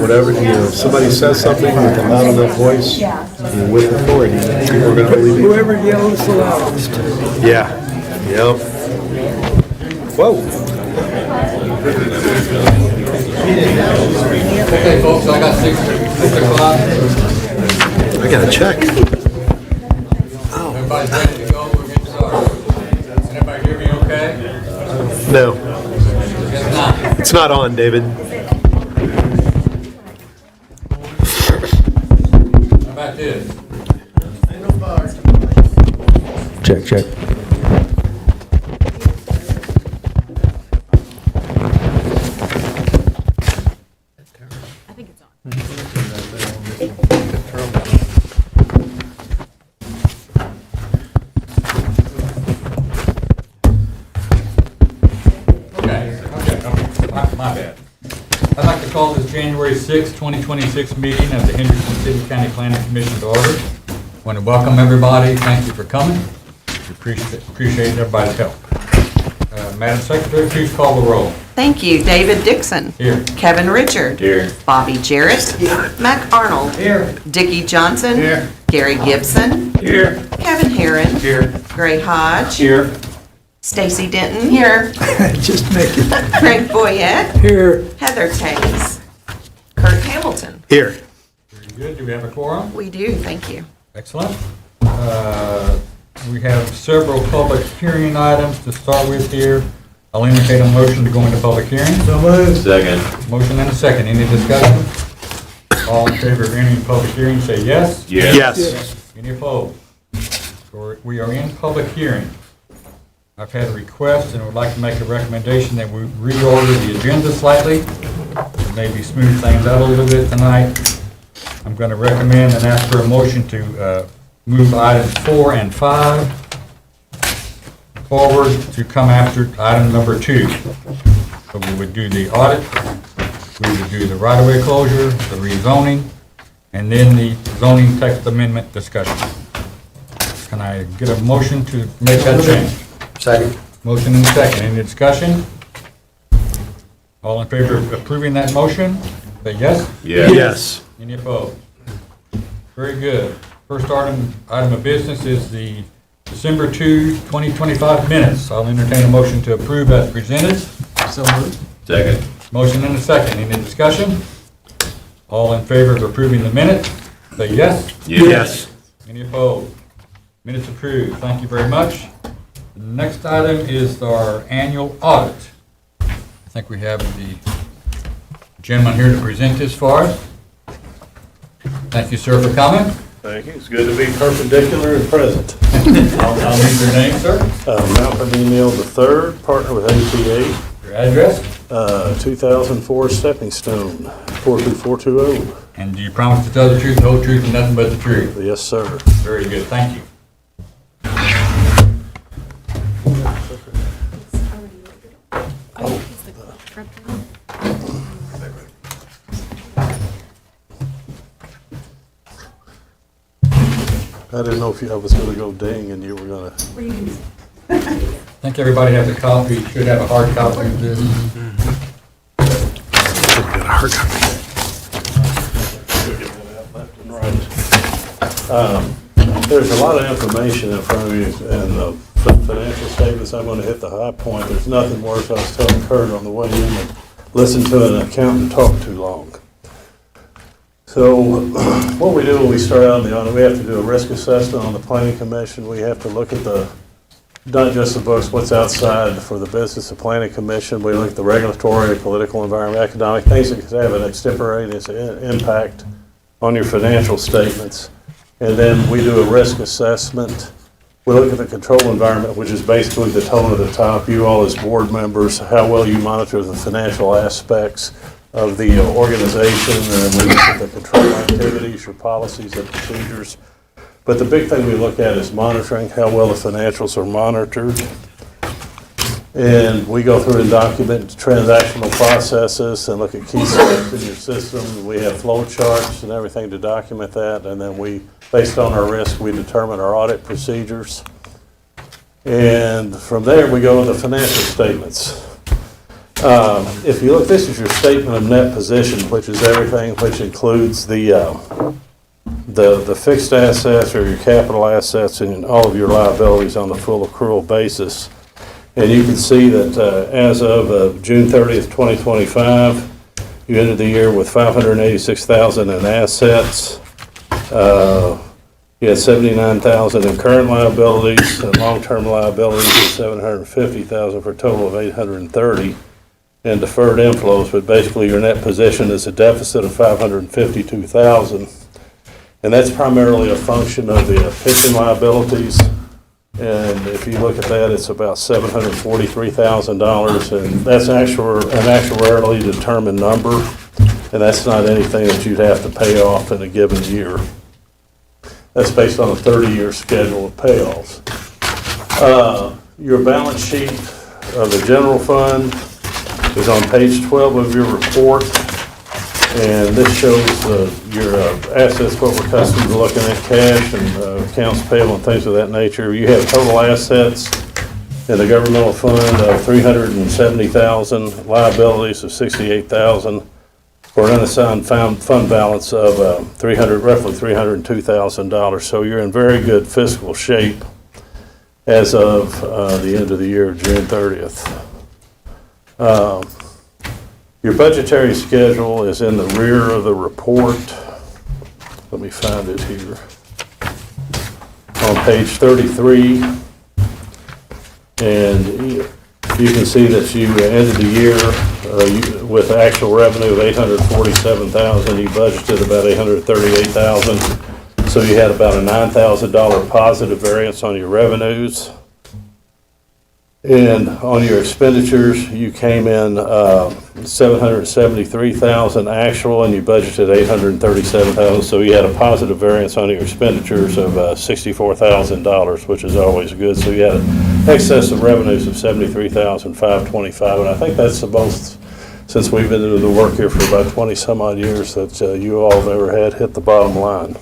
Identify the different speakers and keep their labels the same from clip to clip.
Speaker 1: whatever, somebody says something with a loud enough voice and with authority, people are going to believe it.
Speaker 2: Whoever yells the loudest.
Speaker 1: Yeah. Yep. Whoa.
Speaker 3: Okay, folks, I got 6 o'clock.
Speaker 1: I got to check.
Speaker 3: Everybody's ready to go. We're getting started. Can everybody hear me okay?
Speaker 1: No,
Speaker 3: Guess not.
Speaker 1: it's not on, David.
Speaker 3: How about this?
Speaker 1: Check, check.
Speaker 4: I think it's on.
Speaker 3: Okay. My bad. I'd like to call this January 6, 2026 meeting of the Henderson City County Planning Commission to order. I want to welcome everybody. Thank you for coming. We appreciate everybody's help. Madam Secretary, please call the roll.
Speaker 5: Thank you. David Dixon.
Speaker 3: Here.
Speaker 5: Kevin Richard.
Speaker 3: Here.
Speaker 5: Bobby Jarrett. Mac Arnold.
Speaker 3: Here.
Speaker 5: Dickie Johnson.
Speaker 3: Here.
Speaker 5: Gary Gibson.
Speaker 3: Here.
Speaker 5: Kevin Herron.
Speaker 3: Here.
Speaker 5: Gray Hodge.
Speaker 3: Here.
Speaker 5: Stacy Denton. Here.
Speaker 2: Just make it.
Speaker 5: Craig Boyette.
Speaker 2: Here.
Speaker 5: Heather Tays. Kurt Hamilton.
Speaker 1: Here.
Speaker 3: Very good. Do we have a quorum?
Speaker 5: We do. Thank you.
Speaker 3: Excellent. We have several public hearing items to start with here. I'll entertain a motion to go into public hearing.
Speaker 2: So moved.
Speaker 6: Second.
Speaker 3: Motion and a second. Any discussion? All in favor of entering public hearing, say yes.
Speaker 1: Yes.
Speaker 3: Any opposed? So we are in public hearing. I've had a request and would like to make a recommendation that we reorder the agenda slightly, to maybe smooth things out a little bit tonight. I'm going to recommend and ask for a motion to move items 4 and 5 forward to come after item number 2. So we would do the audit, we would do the right-of-way closure, the rezoning, and then the zoning text amendment discussion. Can I get a motion to make that change?
Speaker 6: Second.
Speaker 3: Motion and second. Any discussion? All in favor of approving that motion, say yes.
Speaker 1: Yes.
Speaker 3: Any opposed? Very good. First item of business is the December 2, 2025 minutes. I'll entertain a motion to approve as presented.
Speaker 2: So moved.
Speaker 6: Second.
Speaker 3: Motion and a second. Any discussion? All in favor of approving the minutes, say yes.
Speaker 1: Yes.
Speaker 3: Any opposed? Minutes approved. Thank you very much. The next item is our annual audit. I think we have the gentleman here to present this for us. Thank you, sir, for coming.
Speaker 7: Thank you. It's good to be perpendicular and present.
Speaker 3: I'll leave your name, sir.
Speaker 7: Malcolm Emil III, partner with ATA,
Speaker 3: Your address.
Speaker 7: 2004 Stepping Stone, 42420.
Speaker 3: And do you promise to tell the truth, the whole truth, and nothing but the truth?
Speaker 7: Yes, sir.
Speaker 3: Very good. Thank you.
Speaker 7: I didn't know if I was going to go ding and you were going to.
Speaker 3: I think everybody has a copy, should have a hard copy of this.
Speaker 7: There's a lot of information in front of you and the financial statements. I'm going to hit the high point. There's nothing worse. I was telling Kurt on the way in and listen to an accountant talk too long. So what we do when we start out on the audit, we have to do a risk assessment on the planning commission. We have to look at not just the books, what's outside for the business of planning commission. We look at the regulatory, political, environment, economic, things that could have an extemporaneous impact on your financial statements. And then we do a risk assessment. We look at the control environment, which is basically the tone at the top. You all as board members, how well you monitor the financial aspects of the organization, and we look at the control activities, your policies and procedures. But the big thing we look at is monitoring, how well the financials are monitored. And we go through and document transactional processes and look at key steps in your system. We have flow charts and everything to document that. And then we, based on our risk, we determine our audit procedures. And from there, we go to the financial statements. If you look, this is your statement of net position, which is everything, which includes the fixed assets or your capital assets and all of your liabilities on the full accrual basis. And you can see that as of June 30th, 2025, you ended the year with $586,000 in assets. You had $79,000 in current liabilities, and long-term liabilities of $750,000 for a total of $830,000 in deferred inflows. But basically, your net position is a deficit of $552,000, and that's primarily a function of the pension liabilities. And if you look at that, it's about $743,000, and that's an actuarially determined number, and that's not anything that you'd have to pay off in a given year. That's based on a 30-year schedule of payoffs. Your balance sheet of the general fund is on page 12 of your report, and this shows your assets, what we're accustomed to looking at, cash and accounts payable and things of that nature. You have total assets in the governmental fund of $370,000, liabilities of $68,000, for an unassigned fund balance of roughly $302,000. So you're in very good fiscal shape as of the end of the year, June 30th. Your budgetary schedule is in the rear of the report. Let me find it here. On page 33. And you can see that you ended the year with actual revenue of $847,000. You budgeted about $838,000. So you had about a $9,000 positive variance on your revenues. And on your expenditures, you came in $773,000 actual, and you budgeted $837,000. So you had a positive variance on your expenditures of $64,000, which is always good. So you had an excess of revenues of $73,525, and I think that's the most, since we've been doing the work here for about 20 some odd years, that you all have ever had hit the bottom line.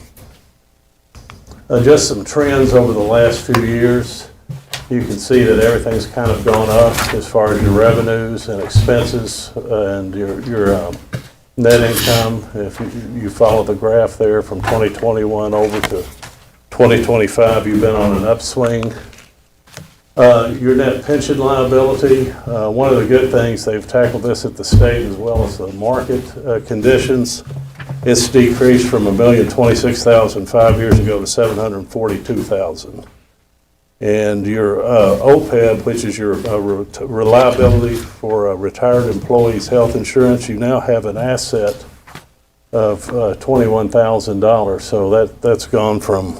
Speaker 7: Just some trends over the last few years. You can see that everything's kind of gone up as far as your revenues and expenses and your net income. If you follow the graph there from 2021 over to 2025, you've been on an upswing. Your net pension liability, one of the good things, they've tackled this at the state as well as the market conditions. It's decreased from $1,026,000 5 years ago to $742,000. And your OPEB, which is your reliability for retired employees' health insurance, you now have an asset of $21,000. So that's gone from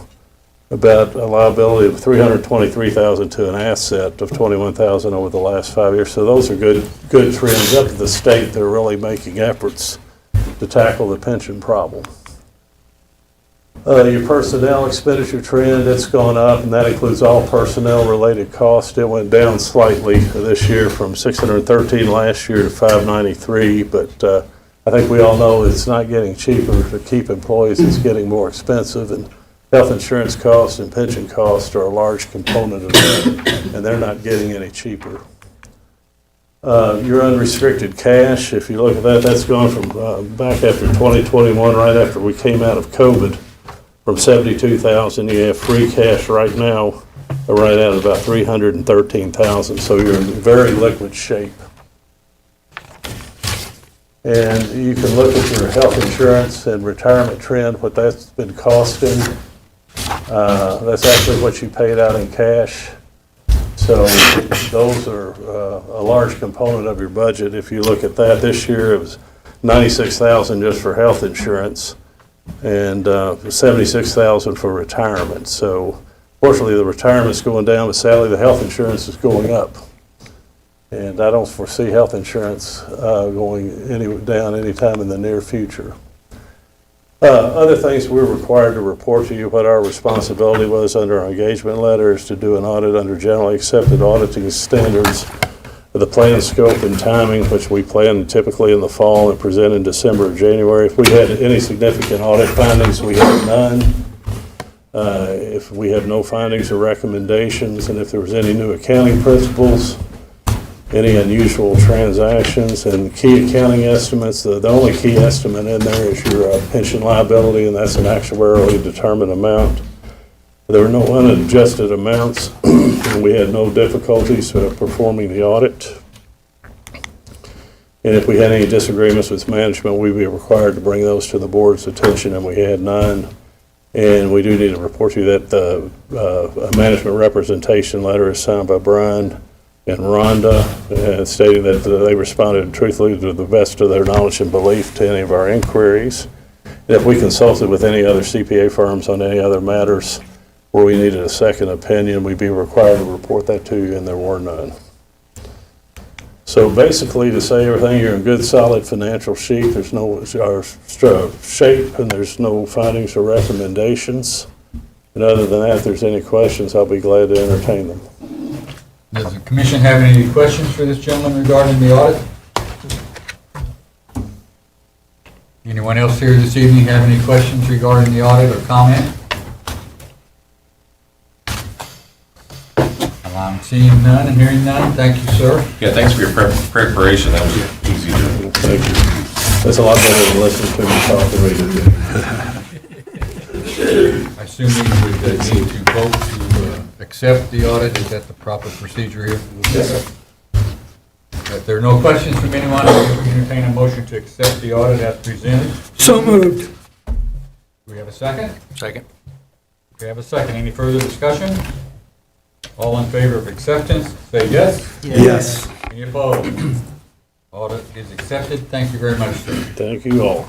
Speaker 7: about a liability of $323,000 to an asset of $21,000 over the last 5 years. So those are good trends. Up to the state, they're really making efforts to tackle the pension problem. Your personnel expenditure trend, it's gone up, and that includes all personnel-related costs. It went down slightly this year from $613 last year to $593, but I think we all know it's not getting cheaper to keep employees. It's getting more expensive, and health insurance costs and pension costs are a large component of that, and they're not getting any cheaper. Your unrestricted cash, if you look at that, that's gone from back after 2021, right after we came out of COVID, from $72,000. You have free cash right now, right at about $313,000. So you're in very liquid shape. And you can look at your health insurance and retirement trend, what that's been costing. That's actually what you paid out in cash. So those are a large component of your budget. If you look at that, this year it was $96,000 just for health insurance and $76,000 for retirement. So fortunately the retirement's going down, but sadly the health insurance is going up. And I don't foresee health insurance going down anytime in the near future. Other things we're required to report to you what our responsibility was under our engagement letter is to do an audit under generally accepted auditing standards of the plan, scope, and timing, which we plan typically in the fall and present in December or January. If we had any significant audit findings, we have none. If we have no findings or recommendations, and if there was any new accounting principles, any unusual transactions, and key accounting estimates. The only key estimate in there is your pension liability, and that's an actuarially determined amount. There were no unadjusted amounts, and we had no difficulties performing the audit. And if we had any disagreements with management, we'd be required to bring those to the board's attention, and we had none. And we do need to report to you that a management representation letter is signed by Brian and Rhonda, stating that they responded truthfully to the best of their knowledge and belief to any of our inquiries. And if we consulted with any other CPA firms on any other matters where we needed a second opinion, we'd be required to report that to you, and there were none. So basically, to say everything, you're in good, solid financial shape. There's no shape, and there's no findings or recommendations. And other than that, if there's any questions, I'll be glad to entertain them.
Speaker 3: Does the commission have any questions for this gentleman regarding the audit? Anyone else here this evening have any questions regarding the audit or comment? I'm seeing none and hearing none. Thank you, sir.
Speaker 6: Yeah, thanks for your preparation. That was easy to.
Speaker 7: Thank you. That's a lot better than listening to me talk and read it.
Speaker 3: I assume we would need to vote to accept the audit. Is that the proper procedure here?
Speaker 7: Yes, sir.
Speaker 3: If there are no questions from anyone, I would entertain a motion to accept the audit as presented.
Speaker 2: So moved.
Speaker 3: Do we have a second?
Speaker 6: Second.
Speaker 3: We have a second. Any further discussion? All in favor of acceptance, say yes.
Speaker 2: Yes.
Speaker 3: Any opposed? Audit is accepted. Thank you very much, sir.
Speaker 7: Thank you all.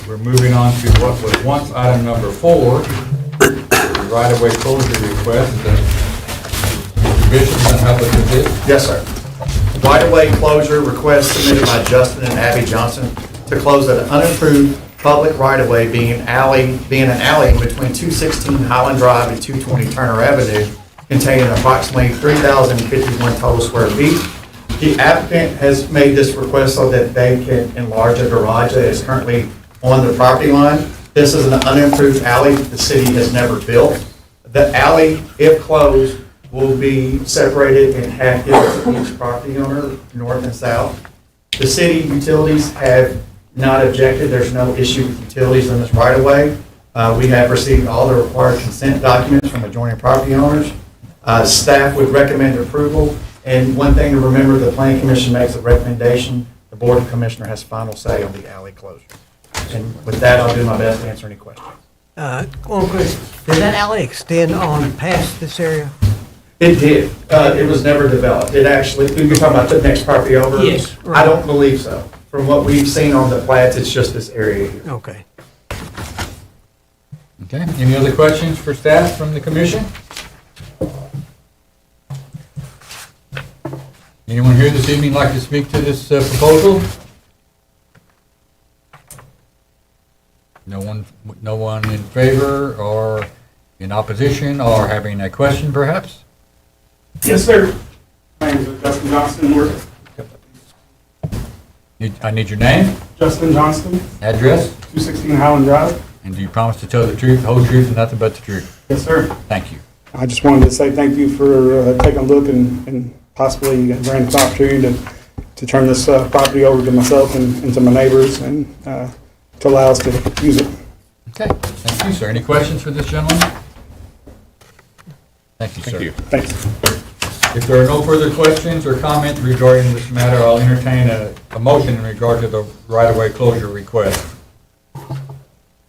Speaker 3: We're moving on to what was once item number 4, the right-of-way closure request. Mr. Bishop, can you help us with this?
Speaker 8: Yes, sir. Right-of-way closure request submitted by Justin and Abby Johnson to close an unimproved public right-of-way being an alley between 216 Highland Drive and 220 Turner Avenue, containing approximately 3,051 total square feet. The applicant has made this request so that they can enlarge a garage that is currently on the property line. This is an unimproved alley the city has never built. The alley, if closed, will be separated in half given to each property owner, north and south. The city utilities have not objected. There's no issue with utilities in this right-of-way. We have received all the required consent documents from adjoining property owners. Staff would recommend approval. And one thing to remember, the Planning Commission makes a recommendation. The Board of Commissioners has final say on the alley closure. And with that, I'll do my best to answer any questions.
Speaker 2: One question. Did that alley extend on past this area?
Speaker 8: It did. It was never developed. It actually, you're talking about the next property over?
Speaker 2: Yes, right.
Speaker 8: I don't believe so. From what we've seen on the plats, it's just this area here.
Speaker 2: Okay.
Speaker 3: Okay, any other questions for staff from the commission? Anyone here this evening like to speak to this proposal? No one in favor or in opposition or having a question perhaps?
Speaker 9: Yes, sir. My name is Justin Johnston.
Speaker 3: I need your name,
Speaker 9: Justin Johnston,
Speaker 3: address,
Speaker 9: 216 Highland Drive.
Speaker 3: and do you promise to tell the truth, the whole truth, and nothing but the truth?
Speaker 9: Yes, sir.
Speaker 3: Thank you.
Speaker 9: I just wanted to say thank you for taking a look and possibly granting the opportunity to turn this property over to myself and to my neighbors and to allow us to use it.
Speaker 3: Okay, thank you, sir. Any questions for this gentleman? Thank you, sir.
Speaker 6: Thank you.
Speaker 9: Thanks.
Speaker 3: If there are no further questions or comments regarding this matter, I'll entertain a motion in regard to the right-of-way closure request.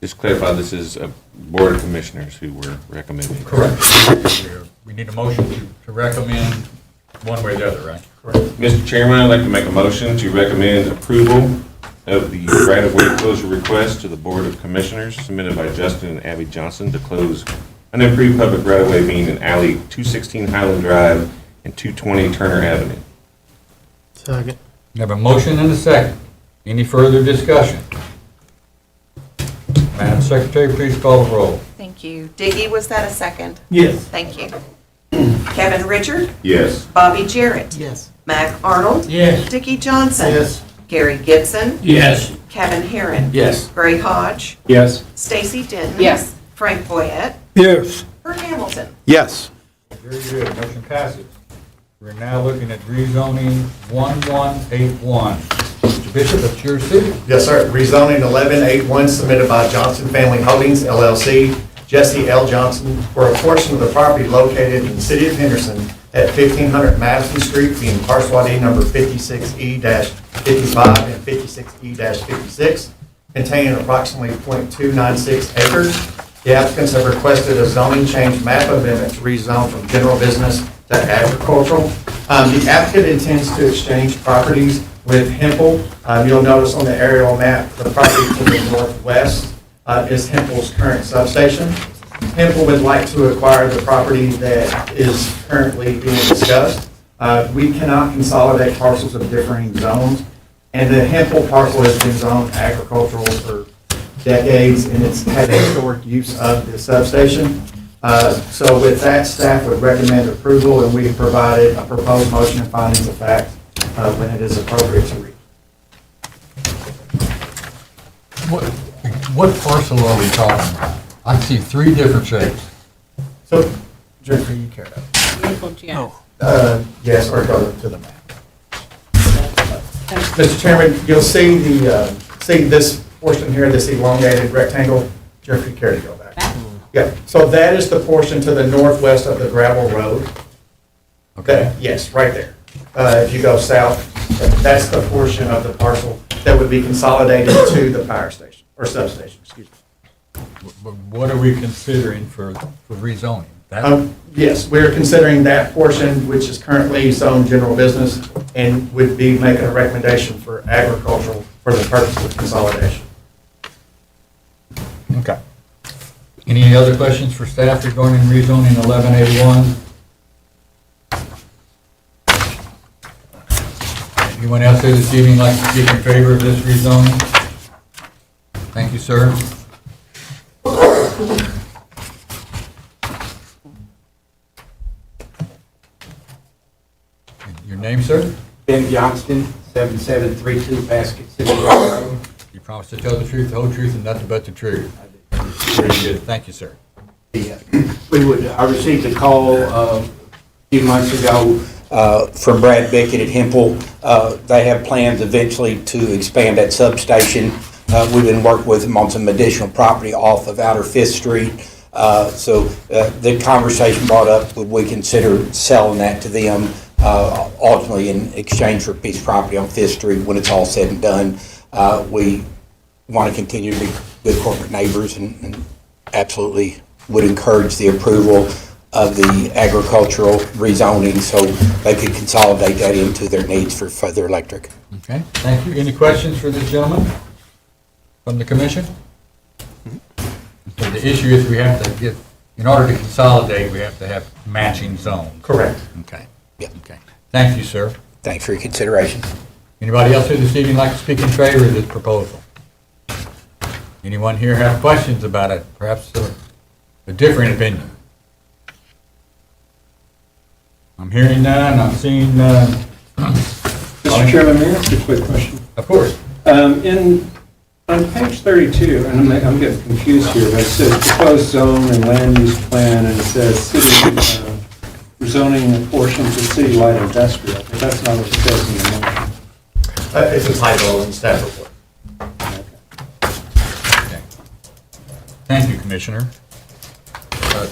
Speaker 6: Just clarify, this is a Board of Commissioners who were recommending.
Speaker 3: Correct. We need a motion to recommend one way or the other, right? Correct.
Speaker 6: Mr. Chairman, I'd like to make a motion to recommend approval of the right-of-way closure request to the Board of Commissioners submitted by Justin and Abby Johnson to close an improved public right-of-way being an alley 216 Highland Drive and 220 Turner Avenue.
Speaker 2: Second.
Speaker 3: We have a motion and a second. Any further discussion? Madam Secretary, please call the roll.
Speaker 5: Thank you. Diggy, was that a second?
Speaker 9: Yes.
Speaker 5: Thank you. Kevin Richard,
Speaker 6: Yes.
Speaker 5: Bobby Jarrett,
Speaker 2: Yes.
Speaker 5: Mac Arnold,
Speaker 2: Yes.
Speaker 5: Dickie Johnson.
Speaker 8: Yes.
Speaker 5: Gary Gibson,
Speaker 2: Yes.
Speaker 5: Kevin Herron.
Speaker 6: Yes.
Speaker 5: Gray Hodge,
Speaker 6: Yes.
Speaker 5: Stacy Denton.
Speaker 4: Yes.
Speaker 5: Frank Boyette,
Speaker 2: Yes.
Speaker 5: Kurt Hamilton.
Speaker 1: Yes.
Speaker 3: Very good. Motion passes. We're now looking at rezoning 1181. Mr. Bishop, that's your city.
Speaker 8: Yes, sir. Rezoning 1181 submitted by Johnson Family Holdings LLC, Jesse L. Johnson, for a portion of the property located in the city of Henderson at 1500 Madison Street, being parcel ID number 56E-55 and 56E-56, containing approximately .296 acres. The applicants have requested a zoning change map amendment to rezone from general business to agricultural. The applicant intends to exchange properties with Hempel. You'll notice on the aerial map, the property to the northwest is Hempel's current substation. Hempel would like to acquire the property that is currently being discussed. We cannot consolidate parcels of differing zones, and the Hempel parcel has been zoned agricultural for decades, and it's had historic use of the substation. So with that, staff would recommend approval, and we have provided a proposed motion and findings of fact when it is appropriate to read.
Speaker 3: What parcel are we talking about? I see three different shapes.
Speaker 8: So, Jennifer, you care to?
Speaker 4: Oh.
Speaker 8: Yes, or go to the map. Mr. Chairman, you'll see see this portion here, this elongated rectangle. Jennifer, you care to go back? Yeah, so that is the portion to the northwest of the gravel road.
Speaker 3: Okay.
Speaker 8: Yes, right there. If you go south, that's the portion of the parcel that would be consolidated to the power station, or substation, excuse me.
Speaker 3: But what are we considering for rezoning? That-
Speaker 8: Yes, we're considering that portion, which is currently zoned general business, and would be making a recommendation for agricultural for the purpose of consolidation.
Speaker 3: Okay. Any other questions for staff regarding rezoning 1181? Anyone else here this evening like to speak in favor of this rezoning? Thank you, sir. Your name, sir?
Speaker 10: Ben Johnston, 7732 Basket City Road.
Speaker 3: You promise to tell the truth, the whole truth, and nothing but the truth. Very good. Thank you, sir.
Speaker 10: I received a call a few months ago from Brad Bickett at Hempel. They have plans eventually to expand that substation. We've been working with them on some additional property off of Outer Fifth Street. So the conversation brought up, would we consider selling that to them ultimately in exchange for a piece of property on Fifth Street when it's all said and done. We want to continue to be good corporate neighbors and absolutely would encourage the approval of the agricultural rezoning so they could consolidate that into their needs for further electric.
Speaker 3: Okay, thank you. Any questions for this gentleman from the commission? So the issue is we have to get, in order to consolidate, we have to have matching zones.
Speaker 8: Correct.
Speaker 3: Okay.
Speaker 10: Yeah.
Speaker 3: Okay. Thank you, sir.
Speaker 10: Thanks for your consideration.
Speaker 3: Anybody else here this evening like to speak in favor of this proposal? Anyone here have questions about it? Perhaps a different opinion? I'm hearing none, I'm seeing none.
Speaker 11: Mr. Chairman, may I ask a quick question?
Speaker 3: Of course.
Speaker 11: On page 32, and I'm getting confused here, but it says proposed zone and land use plan, and it says city zoning a portion to city light industrial, but that's not what it says in the motion.
Speaker 8: It's a typo in the staff report.
Speaker 3: Okay. Thank you, Commissioner.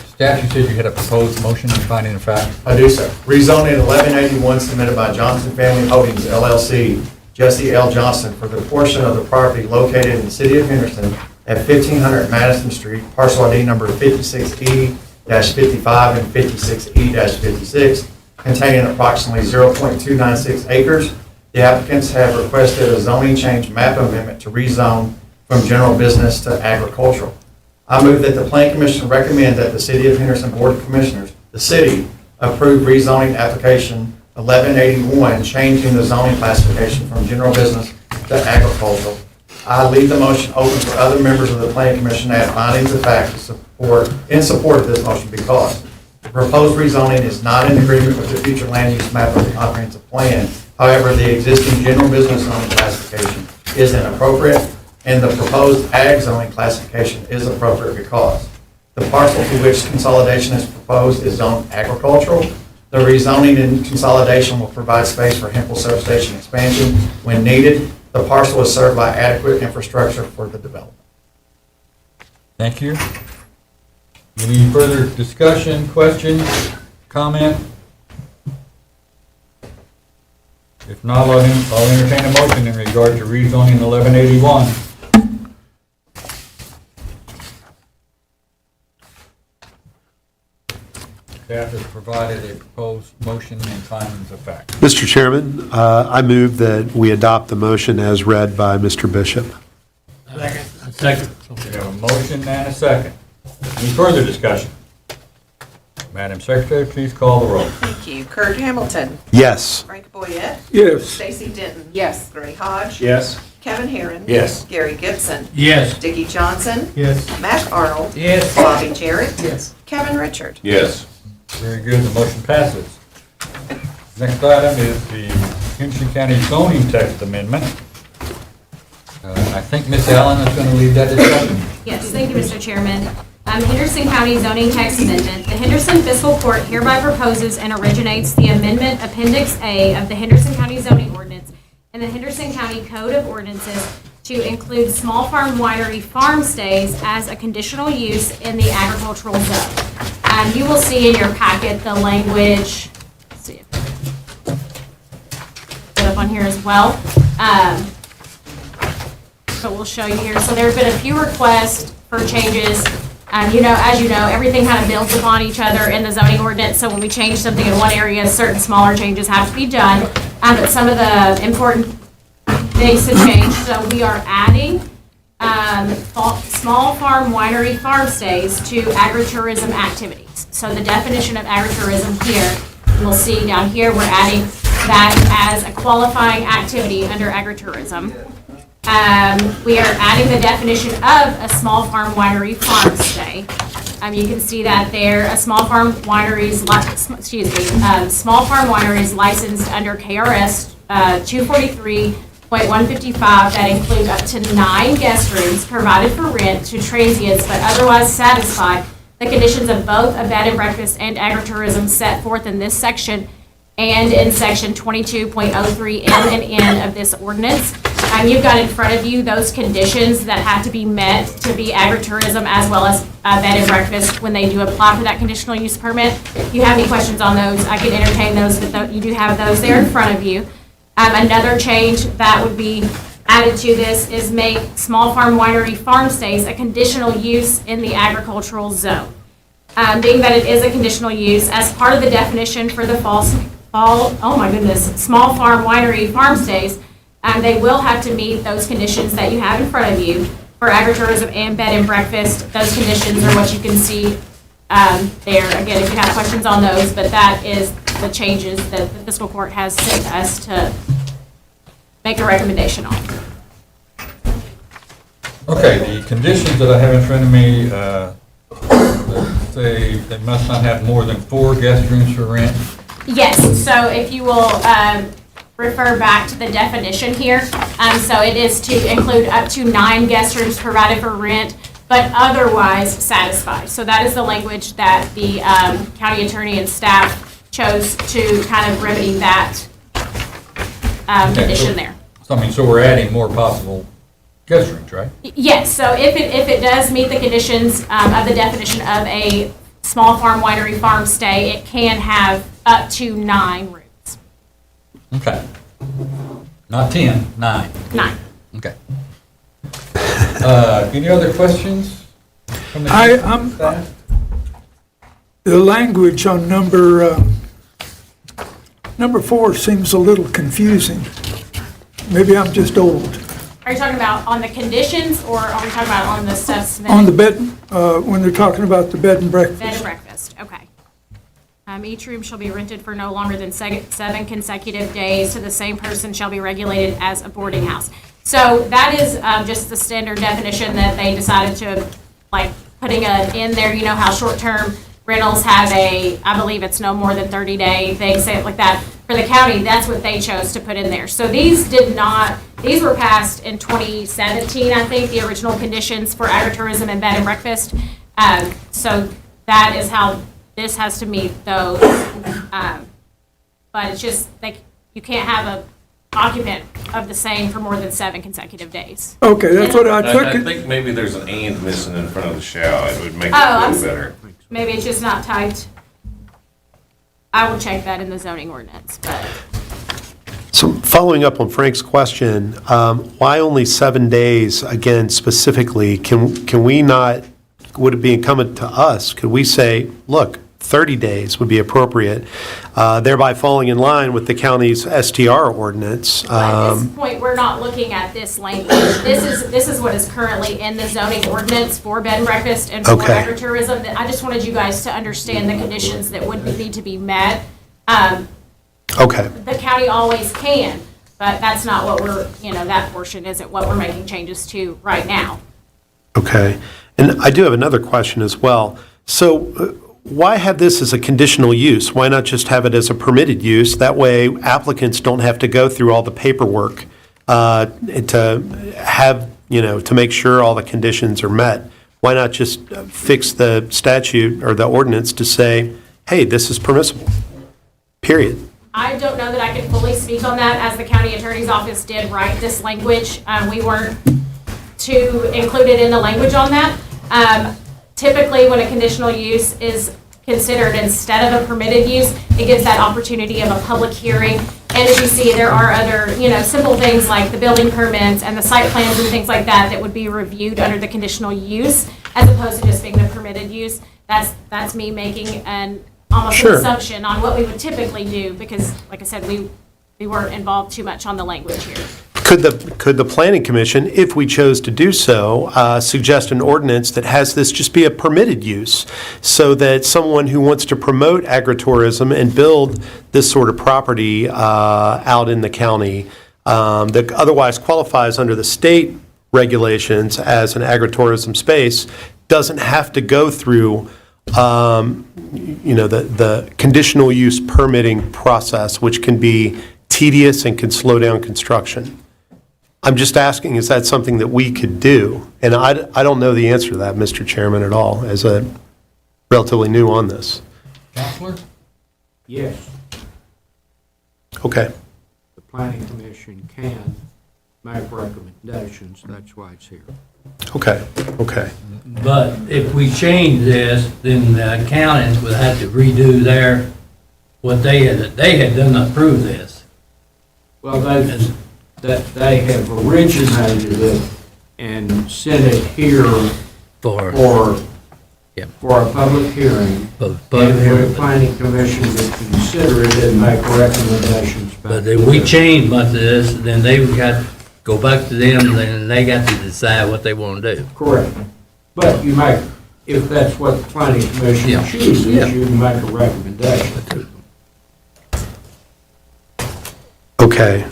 Speaker 3: Staff, you said you had a proposed motion and finding of fact.
Speaker 8: I do, sir. Rezoning 1181 submitted by Johnson Family Holdings LLC, Jesse L. Johnson, for the portion of the property located in the city of Henderson at 1500 Madison Street, parcel ID number 56E-55 and 56E-56, containing approximately 0.296 acres. The applicants have requested a zoning change map amendment to rezone from general business to agricultural. I move that the Planning Commission recommend that the City of Henderson Board of Commissioners, the city, approve rezoning application 1181, changing the zoning classification from general business to agricultural. I leave the motion open for other members of the Planning Commission to add findings of fact in support of this motion because the proposed rezoning is not in agreement with the future land use map of the comprehensive plan. However, the existing general business zoning classification is inappropriate, and the proposed ag zoning classification is appropriate because the parcel to which consolidation is proposed is zoned agricultural. The rezoning and consolidation will provide space for Hempel substation expansion when needed. The parcel is served by adequate infrastructure for the development.
Speaker 3: Thank you. Any further discussion, questions, comment? If not, I'll entertain a motion in regard to rezoning 1181. Staff has provided a proposed motion and findings of fact.
Speaker 1: Mr. Chairman, I move that we adopt the motion as read by Mr. Bishop.
Speaker 3: Second. We have a motion and a second. Any further discussion? Madam Secretary, please call the roll.
Speaker 5: Thank you. Kurt Hamilton.
Speaker 1: Yes.
Speaker 5: Frank Boyette.
Speaker 11: Yes.
Speaker 5: Stacy Denton.
Speaker 4: Yes.
Speaker 5: Gray Hodge.
Speaker 11: Yes.
Speaker 5: Kevin Herron.
Speaker 3: Yes.
Speaker 5: Gary Gibson.
Speaker 2: Yes.
Speaker 5: Dickie Johnson.
Speaker 2: Yes.
Speaker 5: Matt Arnold.
Speaker 2: Yes.
Speaker 5: Bobby Jarrett.
Speaker 2: Yes.
Speaker 5: Kevin Richard.
Speaker 6: Yes.
Speaker 3: Very good, the motion passes. Next item is the Henderson County zoning text amendment. I think Ms. Allen is going to lead that discussion.
Speaker 4: Yes, thank you, Mr. Chairman. Henderson County zoning text amendment. The Henderson Fiscal Court hereby proposes and originates the amendment Appendix A of the Henderson County zoning ordinance and the Henderson County Code of Ordinances to include small farm winery farm stays as a conditional use in the agricultural zone. You will see in your packet the language, let's see if put up on here as well. But we'll show you here. So there have been a few requests for changes. As you know, everything kind of builds upon each other in the zoning ordinance. So when we change something in one area, certain smaller changes have to be done. But some of the important things to change. So we are adding small farm winery farm stays to agritourism activities. So the definition of agritourism here, you'll see down here, we're adding that as a qualifying activity under agritourism. We are adding the definition of a small farm winery farm stay. You can see that there, a small farm wineries, small farm wineries licensed under KRS 243.155 that include up to 9 guest rooms provided for rent to transients, but otherwise satisfy the conditions of both a bed and breakfast and agritourism set forth in this section and in section 22.03 M and N of this ordinance. You've got in front of you those conditions that have to be met to be agritourism as well as bed and breakfast when they do apply for that conditional use permit. If you have any questions on those, I can entertain those, but you do have those there in front of you. Another change that would be added to this is make small farm winery farm stays a conditional use in the agricultural zone. Being that it is a conditional use, as part of the definition for the small farm winery farm stays, they will have to meet those conditions that you have in front of you for agritourism and bed and breakfast. Those conditions are what you can see there. Again, if you have questions on those, but that is the changes that the fiscal court has sent us to make a recommendation on.
Speaker 3: Okay, the conditions that I have in front of me say they must not have more than 4 guest rooms for rent.
Speaker 4: Yes, so if you will refer back to the definition here. So it is to include up to 9 guest rooms provided for rent, but otherwise satisfied. So that is the language that the county attorney and staff chose to kind of remedy that condition there.
Speaker 3: So we're adding more possible guest rooms, right?
Speaker 4: Yes, so if it does meet the conditions of the definition of a small farm winery farm stay, it can have up to 9 rooms.
Speaker 3: Okay. Not 10, 9.
Speaker 4: 9.
Speaker 3: Okay. Any other questions from the staff?
Speaker 12: The language on number 4 seems a little confusing. Maybe I'm just old.
Speaker 4: Are you talking about on the conditions, or are we talking about on the stuff?
Speaker 12: On the bed, when they're talking about the bed and breakfast.
Speaker 4: Bed and breakfast, okay. Each room shall be rented for no longer than 7 consecutive days to the same person shall be regulated as a boarding house. So that is just the standard definition that they decided to, like, putting in there. You know how short-term rentals have I believe it's no more than 30-day thing, say it like that. For the county, that's what they chose to put in there. So these were passed in 2017, I think, the original conditions for agritourism and bed and breakfast. So that is how this has to meet those. But it's just, you can't have a occupant of the same for more than 7 consecutive days.
Speaker 12: Okay, that's what I took
Speaker 6: I
Speaker 12: it.
Speaker 6: think maybe there's an and missing in front of the shall. It would make it
Speaker 4: I'm
Speaker 6: feel better.
Speaker 4: Maybe it's just not typed. I will check that in the zoning ordinance, but.
Speaker 1: So following up on Frank's question, why only 7 days, again, specifically? Can we not, would it be incumbent to us, could we say, look, 30 days would be appropriate, thereby falling in line with the county's STR ordinance?
Speaker 4: At this point, we're not looking at this language. This is what is currently in the zoning ordinance for bed and breakfast and for
Speaker 1: Okay.
Speaker 4: agritourism. I just wanted you guys to understand the conditions that would need to be met.
Speaker 1: Okay,
Speaker 4: The county always can, but that's not what that portion isn't what we're making changes to right now.
Speaker 1: okay. And I do have another question as well. So why have this as a conditional use? Why not just have it as a permitted use? That way applicants don't have to go through all the paperwork to have, to make sure all the conditions are met. Why not just fix the statute or the ordinance to say, hey, this is permissible, period?
Speaker 4: I don't know that I can fully speak on that, as the county attorney's office did write this language. We weren't too included in the language on that. Typically, when a conditional use is considered instead of a permitted use, it gives that opportunity of a public hearing. And as you see, there are other, simple things like the building permits and the site plans and things like that that would be reviewed under the conditional use, as opposed to just being the permitted use. That's me making an almost an assumption on what we would typically do, because, like I said, we weren't involved too much on the language here.
Speaker 1: Could the planning commission, if we chose to do so, suggest an ordinance that has this just be a permitted use, so that someone who wants to promote agritourism and build this sort of property out in the county that otherwise qualifies under the state regulations as an agritourism space doesn't have to go through the conditional use permitting process, which can be tedious and can slow down construction? I'm just asking, is that something that we could do? And I don't know the answer to that, Mr. Chairman, at all, as a relatively new on this.
Speaker 3: Counselor?
Speaker 10: Yes,
Speaker 1: Okay.
Speaker 10: the planning commission can make recommendations, that's why it's here.
Speaker 1: Okay.
Speaker 13: But if we change this, then the accountants would have to redo what they had done approve this.
Speaker 10: Well, they have originated it and sent it here for a public hearing. And the planning commission would consider it and make recommendations.
Speaker 13: But if we change much of this, then they would got to go back to them, and they got to decide what they want to do.
Speaker 10: Correct. But you might, if that's what the planning commission chooses, you can make a recommendation to them.
Speaker 1: Okay.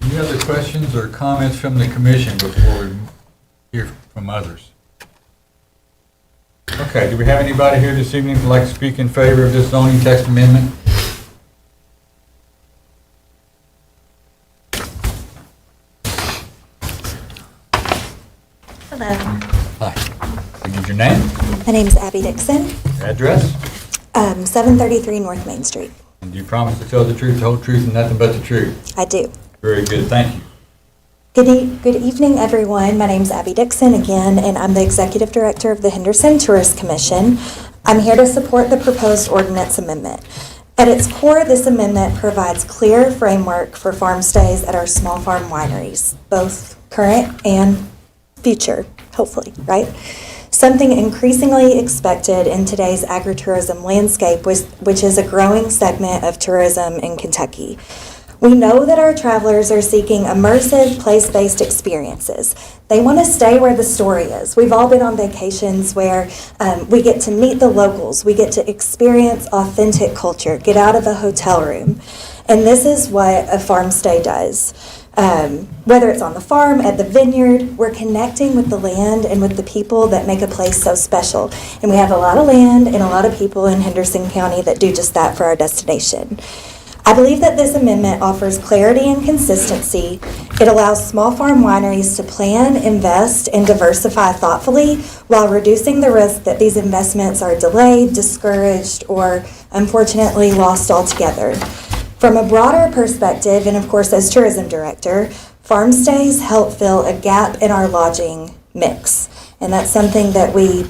Speaker 3: Any other questions or comments from the commission before we hear from others? Okay, do we have anybody here this evening who'd like to speak in favor of this zoning text amendment?
Speaker 14: Hello,
Speaker 3: Hi. Can you give your name,
Speaker 14: my name is Abby Dixon,
Speaker 3: address,
Speaker 14: 733 North Main Street.
Speaker 3: and do you promise to tell the truth, the whole truth, and nothing but the truth?
Speaker 14: I do.
Speaker 3: Very good, thank you.
Speaker 14: Good evening, everyone. My name is Abby Dixon again, and I'm the Executive Director of the Henderson Tourist Commission. I'm here to support the proposed ordinance amendment. At its core, this amendment provides clear framework for farm stays at our small farm wineries, both current and future, hopefully, right? Something increasingly expected in today's agritourism landscape, which is a growing segment of tourism in Kentucky. We know that our travelers are seeking immersive, place-based experiences. They want to stay where the story is. We've all been on vacations where we get to meet the locals, we get to experience authentic culture, get out of a hotel room. And this is what a farm stay does. Whether it's on the farm, at the vineyard, we're connecting with the land and with the people that make a place so special. And we have a lot of land and a lot of people in Henderson County that do just that for our destination. I believe that this amendment offers clarity and consistency. It allows small farm wineries to plan, invest, and diversify thoughtfully while reducing the risk that these investments are delayed, discouraged, or unfortunately lost altogether. From a broader perspective, and of course as tourism director, farm stays help fill a gap in our lodging mix. And that's something that we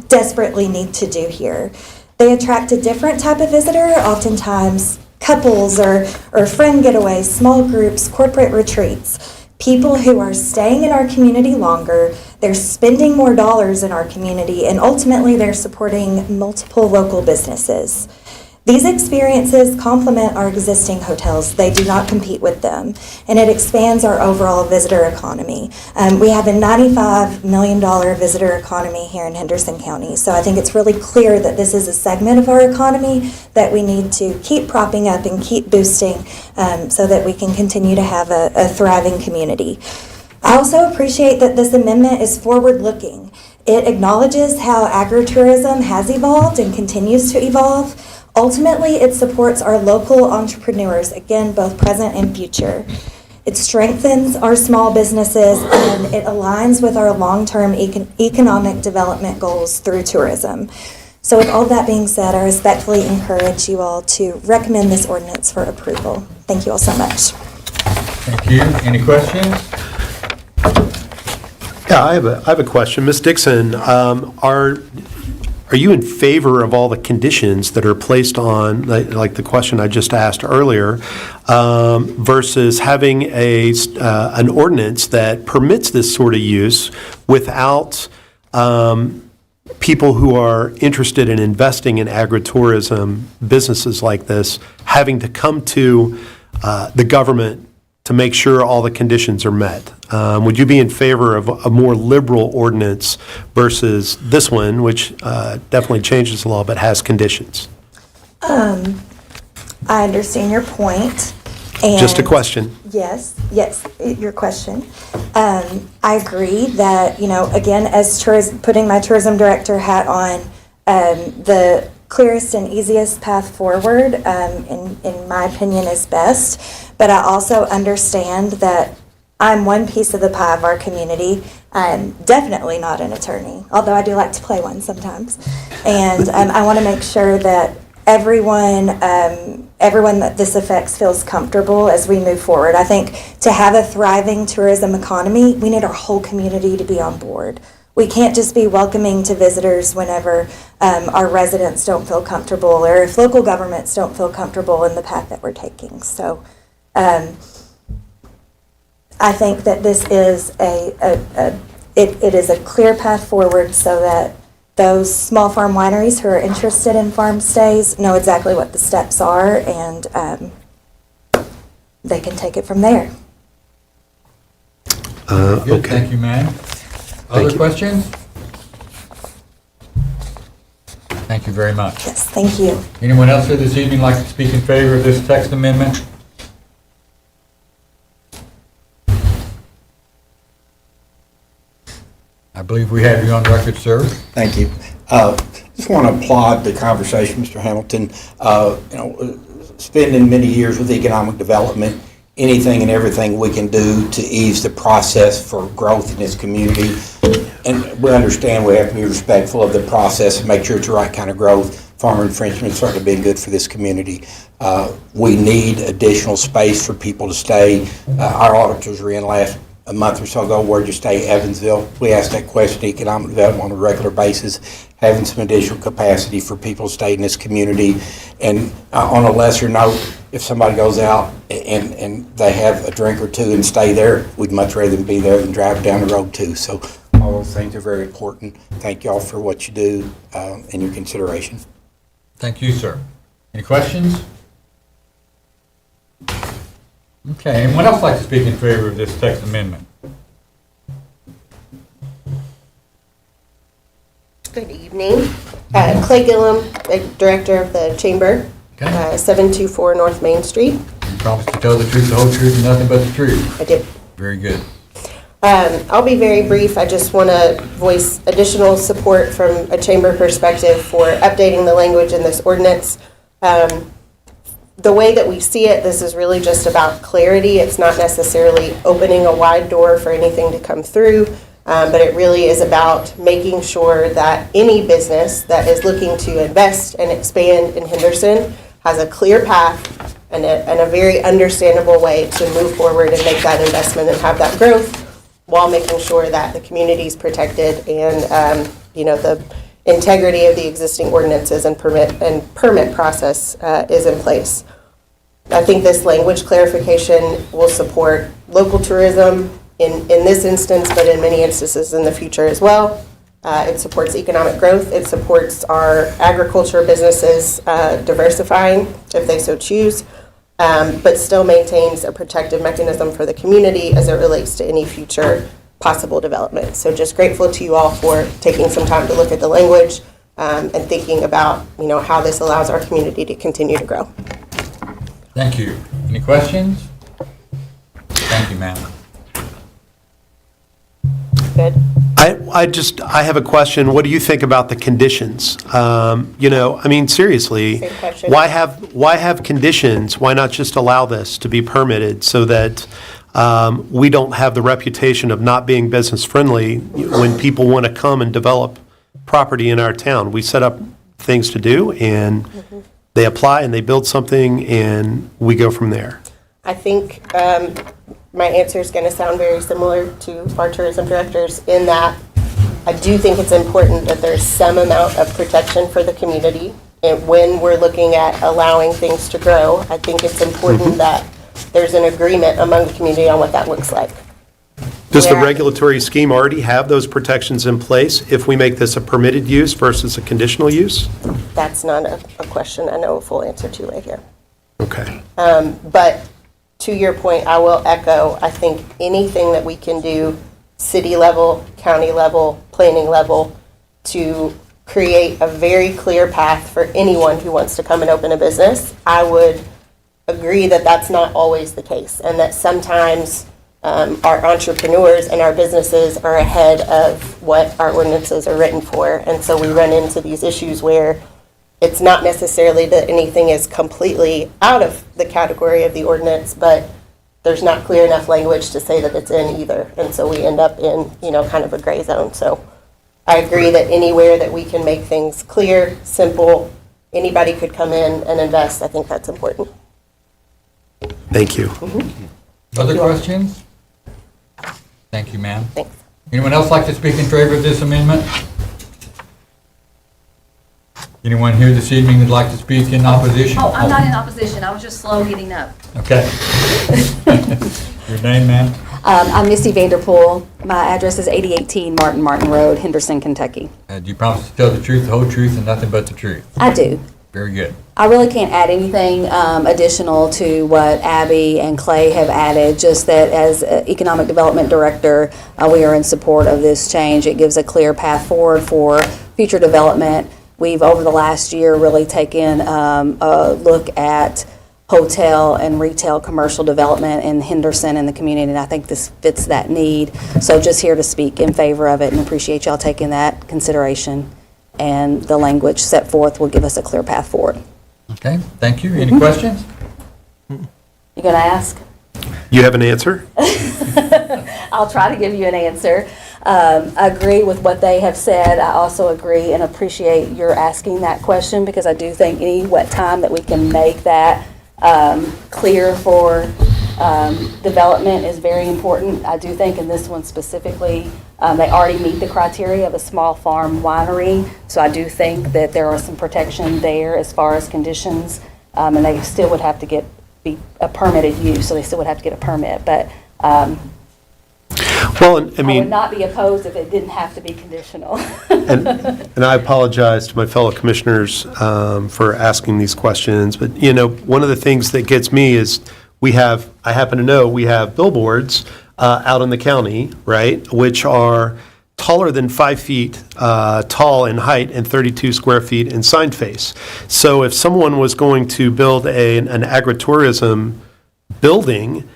Speaker 14: desperately need to do here. They attract a different type of visitor, oftentimes couples or friend getaways, small groups, corporate retreats, people who are staying in our community longer, they're spending more dollars in our community, and ultimately they're supporting multiple local businesses. These experiences complement our existing hotels. They do not compete with them, and it expands our overall visitor economy. We have a $95 million visitor economy here in Henderson County, so I think it's really clear that this is a segment of our economy that we need to keep propping up and keep boosting so that we can continue to have a thriving community. I also appreciate that this amendment is forward-looking. It acknowledges how agritourism has evolved and continues to evolve. Ultimately, it supports our local entrepreneurs, again, both present and future. It strengthens our small businesses, and it aligns with our long-term economic development goals through tourism. So with all that being said, I respectfully encourage you all to recommend this ordinance for approval. Thank you all so much.
Speaker 3: Thank you. Any questions?
Speaker 1: Yeah, I have a question. Ms. Dixon, are you in favor of all the conditions that are placed on, like the question I just asked earlier, versus having an ordinance that permits this sort of use without people who are interested in investing in agritourism businesses like this having to come to the government to make sure all the conditions are met? Would you be in favor of a more liberal ordinance versus this one, which definitely changes the law but has conditions?
Speaker 14: I understand your point. And
Speaker 1: Just a question.
Speaker 14: Yes, your question. I agree that, again, as putting my tourism director hat on, the clearest and easiest path forward, in my opinion, is best. But I also understand that I'm one piece of the pie of our community. I'm definitely not an attorney, although I do like to play one sometimes. And I want to make sure that everyone that this affects feels comfortable as we move forward. I think to have a thriving tourism economy, we need our whole community to be on board. We can't just be welcoming to visitors whenever our residents don't feel comfortable, or if local governments don't feel comfortable in the path that we're taking. So I think that this is it is a clear path forward so that those small farm wineries who are interested in farm stays know exactly what the steps are, and they can take it from there.
Speaker 3: Good,
Speaker 1: Okay.
Speaker 3: thank you, ma'am. Other questions? Thank you very much.
Speaker 14: Yes, thank you.
Speaker 3: Anyone else here this evening like to speak in favor of this text amendment? I believe we have you on record, sir.
Speaker 10: Thank you. Just want to applaud the conversation, Mr. Hamilton. Spending many years with economic development, anything and everything we can do to ease the process for growth in this community. And we understand we have to be respectful of the process and make sure it's the right kind of growth. Farmer infringement has certainly been good for this community. We need additional space for people to stay. Our auditors were in a month or so ago. Where'd you stay? Evansville. We asked that question to economic development on a regular basis, having some additional capacity for people to stay in this community. And on a lesser note, if somebody goes out and they have a drink or two and stay there, we'd much rather them be there than drive down the road too. So all those things are very important. Thank y'all for what you do and your consideration.
Speaker 3: Thank you, sir. Any questions? Okay, anyone else like to speak in favor of this text amendment?
Speaker 15: Good evening. Clay Gillum, Director of the Chamber, 724 North Main Street.
Speaker 3: You promise to tell the truth, the whole truth, and nothing but the truth.
Speaker 15: I did.
Speaker 3: Very good.
Speaker 15: I'll be very brief. I just want to voice additional support from a Chamber perspective for updating the language in this ordinance. the way that we see it, this is really just about clarity. It's not necessarily opening a wide door for anything to come through, but it really is about making sure that any business that is looking to invest and expand in Henderson has a clear path and a very understandable way to move forward and make that investment and have that growth, while making sure that the community is protected and the integrity of the existing ordinances and permit process is in place. I think this language clarification will support local tourism in this instance, but in many instances in the future as well. It supports economic growth. It supports our agriculture businesses diversifying if they so choose, but still maintains a protective mechanism for the community as it relates to any future possible development. So just grateful to you all for taking some time to look at the language and thinking about how this allows our community to continue to grow.
Speaker 3: Thank you. Any questions? Thank you, ma'am.
Speaker 15: Good.
Speaker 1: I have a question. What do you think about the conditions? Seriously,
Speaker 15: Same question.
Speaker 1: why have conditions? Why not just allow this to be permitted so that we don't have the reputation of not being business friendly when people want to come and develop property in our town? We set up things to do, and they apply and they build something, and we go from there.
Speaker 15: I think my answer is going to sound very similar to our tourism directors in that I do think it's important that there's some amount of protection for the community. And when we're looking at allowing things to grow, I think it's important that there's an agreement among the community on what that looks like.
Speaker 1: Does the
Speaker 15: Where-
Speaker 1: regulatory scheme already have those protections in place if we make this a permitted use versus a conditional use?
Speaker 15: That's not a question I know a full answer to right here.
Speaker 1: Okay.
Speaker 15: But to your point, I will echo, I think anything that we can do, city level, county level, planning level, to create a very clear path for anyone who wants to come and open a business, I would agree that that's not always the case, and that sometimes our entrepreneurs and our businesses are ahead of what our ordinances are written for. And so we run into these issues where it's not necessarily that anything is completely out of the category of the ordinance, but there's not clear enough language to say that it's in either. And so we end up in, kind of a gray zone. So I agree that anywhere that we can make things clear, simple, anybody could come in and invest. I think that's important.
Speaker 1: Thank you.
Speaker 3: Other questions? Thank you, ma'am.
Speaker 15: Thanks.
Speaker 3: Anyone else like to speak in favor of this amendment? Anyone here this evening would like to speak in opposition?
Speaker 5: Oh, I'm not in opposition. I was just slow getting up.
Speaker 3: Okay. Your name, ma'am?
Speaker 5: I'm Missy Vanderpool. My address is 8018 Martin Road, Henderson, Kentucky.
Speaker 3: Do you promise to tell the truth, the whole truth, and nothing but the truth?
Speaker 5: I do.
Speaker 3: Very good.
Speaker 5: I really can't add anything additional to what Abby and Clay have added, just that as Economic Development Director, we are in support of this change. It gives a clear path forward for future development. We've, over the last year, really taken a look at hotel and retail commercial development in Henderson and the community, and I think this fits that need. So just here to speak in favor of it and appreciate y'all taking that consideration. And the language set forth will give us a clear path forward.
Speaker 3: Okay, thank you. Any questions?
Speaker 5: You gonna ask?
Speaker 1: You have an answer?
Speaker 5: I'll try to give you an answer. I agree with what they have said. I also agree and appreciate your asking that question, because I do think any time that we can make that clear for development is very important. I do think in this one specifically, they already meet the criteria of a small farm winery, so I do think that there are some protection there as far as conditions, and they still would have to be a permitted use, so they still would have to get a permit. But
Speaker 1: Well,
Speaker 5: I would not be opposed if it didn't have to be conditional.
Speaker 1: and I apologize to my fellow commissioners for asking these questions, but, one of the things that gets me is I happen to know we have billboards out in the county, right, which are taller than 5 feet tall in height and 32 square feet in sign face. So if someone was going to build an agritourism building,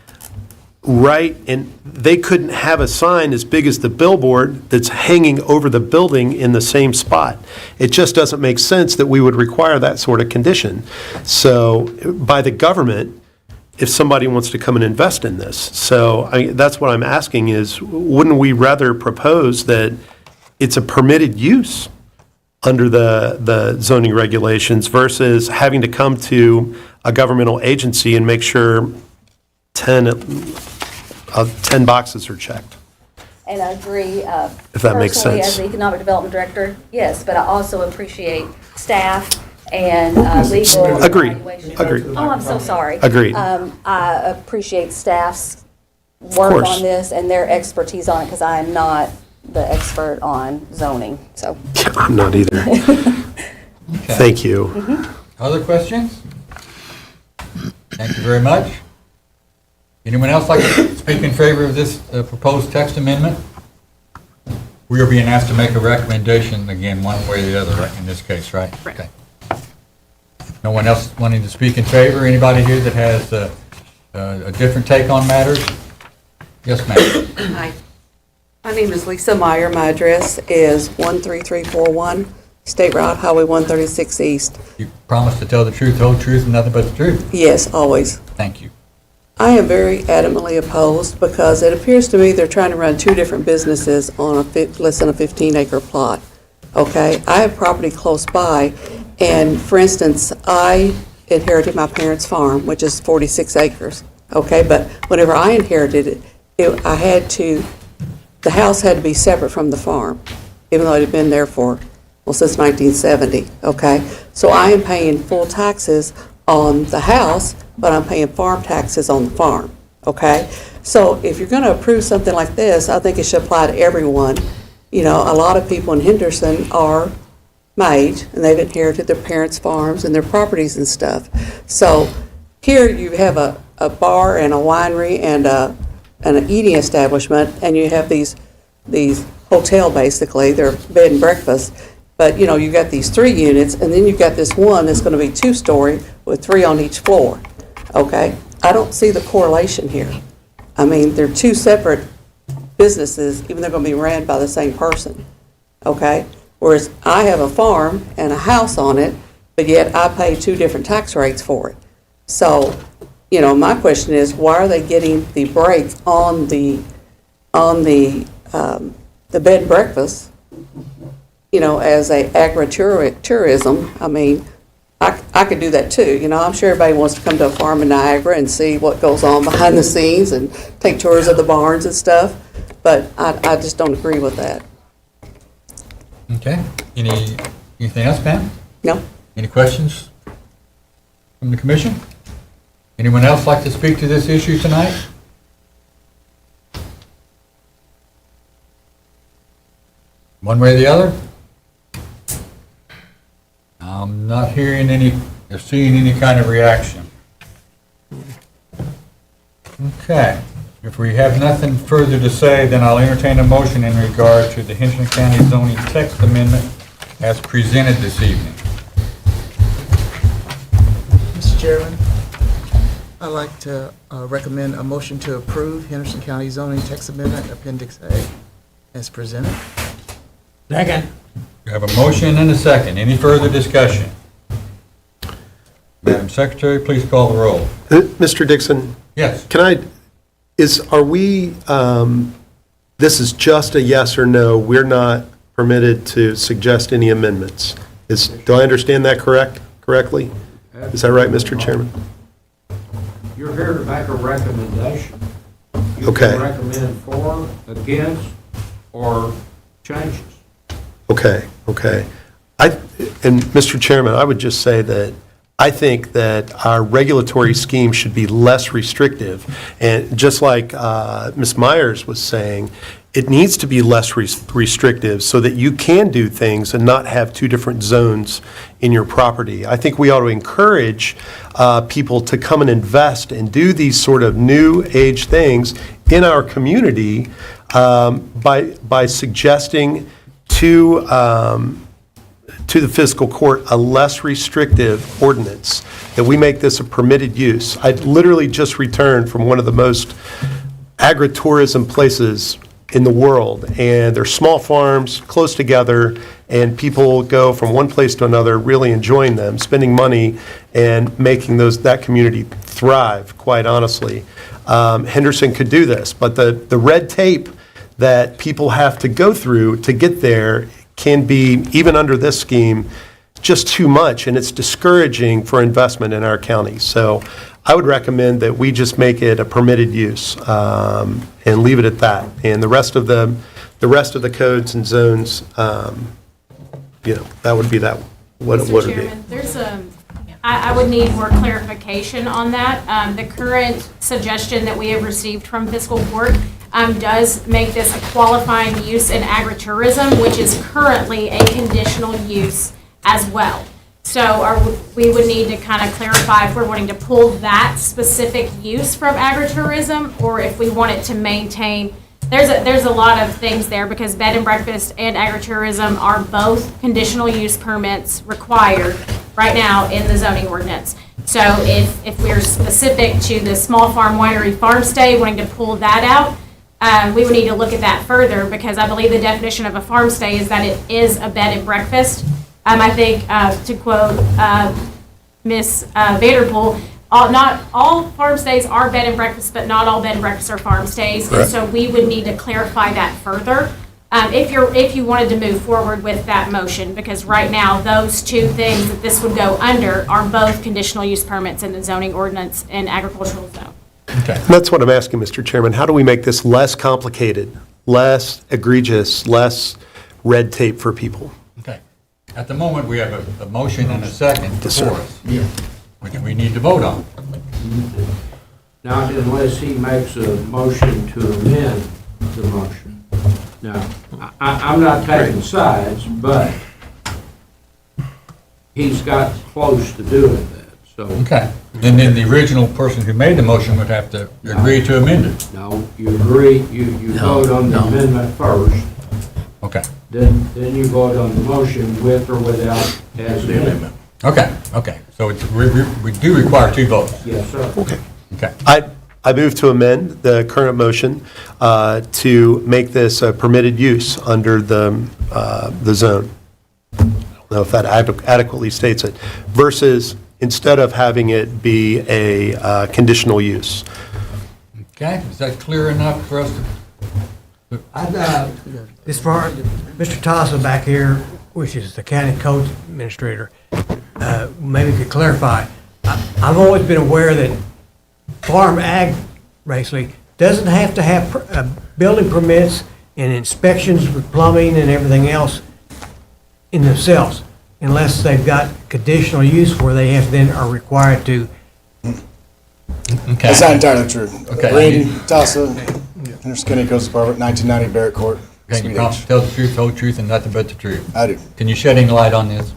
Speaker 1: Right, and they couldn't have a sign as big as the billboard that's hanging over the building in the same spot. It just doesn't make sense that we would require that sort of condition. So, by the government, if somebody wants to come and invest in this. So, that's what I'm asking is, wouldn't we rather propose that it's a permitted use under the zoning regulations versus having to come to a governmental agency and make sure 10 boxes are checked?
Speaker 5: And I agree.
Speaker 1: If that makes
Speaker 5: Personally,
Speaker 1: sense.
Speaker 5: as the Economic Development Director, yes, but I also appreciate staff and legal
Speaker 1: Agreed.
Speaker 5: evaluation.
Speaker 1: Agreed.
Speaker 5: Oh, I'm so sorry.
Speaker 1: Agreed.
Speaker 5: I appreciate staff's work
Speaker 1: course.
Speaker 5: on this and their expertise on it, because I am not the expert on zoning, so.
Speaker 1: I'm not either. Thank you.
Speaker 3: Other questions? Thank you very much. Anyone else like to speak in favor of this proposed text amendment? We are being asked to make a recommendation, again, one way or the other, right, in this case, right? Okay. No one else wanting to speak in favor? Anybody here that has a different take on matters? Yes, ma'am.
Speaker 16: Hi. My name is Lisa Meyer. My address is 13341 State Route Highway 136 East.
Speaker 3: You promise to tell the truth, the whole truth, and nothing but the truth?
Speaker 16: Yes, always.
Speaker 3: Thank you.
Speaker 16: I am very adamantly opposed because it appears to me they're trying to run two different businesses on less than a 15-acre plot. Okay? I have property close by, and for instance, I inherited my parents' farm, which is 46 acres. Okay? But whenever I inherited it, the house had to be separate from the farm, even though it had been there since 1970, okay? So I am paying full taxes on the house, but I'm paying farm taxes on the farm, okay? So if you're going to approve something like this, I think it should apply to everyone. You know, a lot of people in Henderson are my age, and they've inherited their parents' farms and their properties and stuff. So here you have a bar and a winery and an eating establishment, and you have these hotel, basically, they're bed and breakfast. But, you know, you've got these 3 units, and then you've got this one that's going to be 2-story with 3 on each floor, okay? I don't see the correlation here. I mean, they're 2 separate businesses, even though they're going to be ran by the same person, okay? Whereas I have a farm and a house on it, but yet I pay 2 different tax rates for it. So, you know, my question is, why are they getting the break on the bed and breakfast, you know, as a agritourism? I mean, I could do that too. You know, I'm sure everybody wants to come to a farm in Niagara and see what goes on behind the scenes and take tours of the barns and stuff, but I just don't agree with that.
Speaker 3: Okay. Anything else, Pam?
Speaker 16: No.
Speaker 3: Any questions from the commission? Anyone else like to speak to this issue tonight? One way or the other? I'm not hearing any, or seeing any kind of reaction. Okay. If we have nothing further to say, then I'll entertain a motion in regard to the Henderson County zoning text amendment as presented this evening.
Speaker 17: Mr. Chairman, I'd like to recommend a motion to approve Henderson County zoning text amendment Appendix A as presented.
Speaker 2: Second.
Speaker 3: We have a motion and a second. Any further discussion? Madam Secretary, please call the roll.
Speaker 1: Mr. Dixon?
Speaker 3: Yes.
Speaker 1: This is just a yes or no, we're not permitted to suggest any amendments. Do I understand that correctly? Is that right, Mr. Chairman?
Speaker 18: You're here to make a recommendation. You
Speaker 1: Okay.
Speaker 18: can recommend for, against, or changes.
Speaker 1: Okay. And Mr. Chairman, I would just say that I think that our regulatory scheme should be less restrictive. And just like Ms. Myers was saying, it needs to be less restrictive so that you can do things and not have 2 different zones in your property. I think we ought to encourage people to come and invest and do these sort of new age things in our community by suggesting to the fiscal court a less restrictive ordinance, that we make this a permitted use. I literally just returned from one of the most agritourism places in the world, and they're small farms close together, and people go from one place to another, really enjoying them, spending money, and making that community thrive, quite honestly. Henderson could do this, but the red tape that people have to go through to get there can be, even under this scheme, just too much, and it's discouraging for investment in our county. So I would recommend that we just make it a permitted use and leave it at that. And the rest of the codes and zones, that would be that. What it
Speaker 4: Mr.
Speaker 1: would be.
Speaker 4: Chairman, I would need more clarification on that. The current suggestion that we have received from fiscal court does make this a qualifying use in agritourism, which is currently a conditional use as well. So we would need to kind of clarify if we're wanting to pull that specific use from agritourism, or if we want it to maintain. There's a lot of things there, because bed and breakfast and agritourism are both conditional use permits required right now in the zoning ordinance. So if we're specific to the small farm winery farm stay, wanting to pull that out, we would need to look at that further, because I believe the definition of a farm stay is that it is a bed and breakfast. I think, to quote Ms. Vanderpool, not all farm stays are bed and breakfast, but not all bed and breakfasts are farm stays. And so we would need to clarify that further if you wanted to move forward with that motion, because right now, those two things that this would go under are both conditional use permits in the zoning ordinance and agricultural zone.
Speaker 3: Okay.
Speaker 1: That's what I'm asking, Mr. Chairman. How do we make this less complicated, less egregious, less red tape for people?
Speaker 3: Okay. At the moment, we have a motion and a second
Speaker 1: Yes, sir.
Speaker 3: before us, which we need to vote on.
Speaker 18: Not unless he makes a motion to amend the motion. Now, I'm not taking sides, but he's got close to doing that, so.
Speaker 3: Okay. And then the original person who made the motion would have to agree to amend it.
Speaker 18: No, you agree, you vote on the amendment first,
Speaker 3: Okay.
Speaker 18: then you vote on the motion with or without as the amendment.
Speaker 3: Okay. So we do require two votes.
Speaker 18: Yes, sir.
Speaker 1: Okay.
Speaker 3: Okay.
Speaker 1: I move to amend the current motion to make this a permitted use under the zone. I don't know if that adequately states it, versus instead of having it be a conditional use.
Speaker 3: Okay, is that clear enough for us to?
Speaker 2: As far as Mr. Tossa back here, which is the county code administrator, maybe could clarify. I've always been aware that farm ag, basically, doesn't have to have building permits and inspections with plumbing and everything else in themselves, unless they've got conditional use where they are required to.
Speaker 3: Okay.
Speaker 19: That's not entirely true.
Speaker 3: Okay.
Speaker 19: Randy Tassa, Henderson County Codes Department, 1990 Barrett Court.
Speaker 3: Can you
Speaker 19: Sweet
Speaker 3: promise
Speaker 19: H.
Speaker 3: to tell the truth, whole truth, and nothing but the truth?
Speaker 19: I do.
Speaker 3: Can you shed any light on this?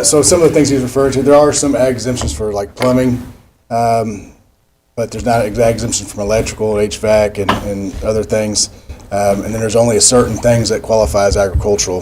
Speaker 19: So some of the things he's referred to, there are some ag exemptions for like plumbing, but there's not ag exemptions from electrical, HVAC, and other things. And then there's only a certain things that qualify as agricultural.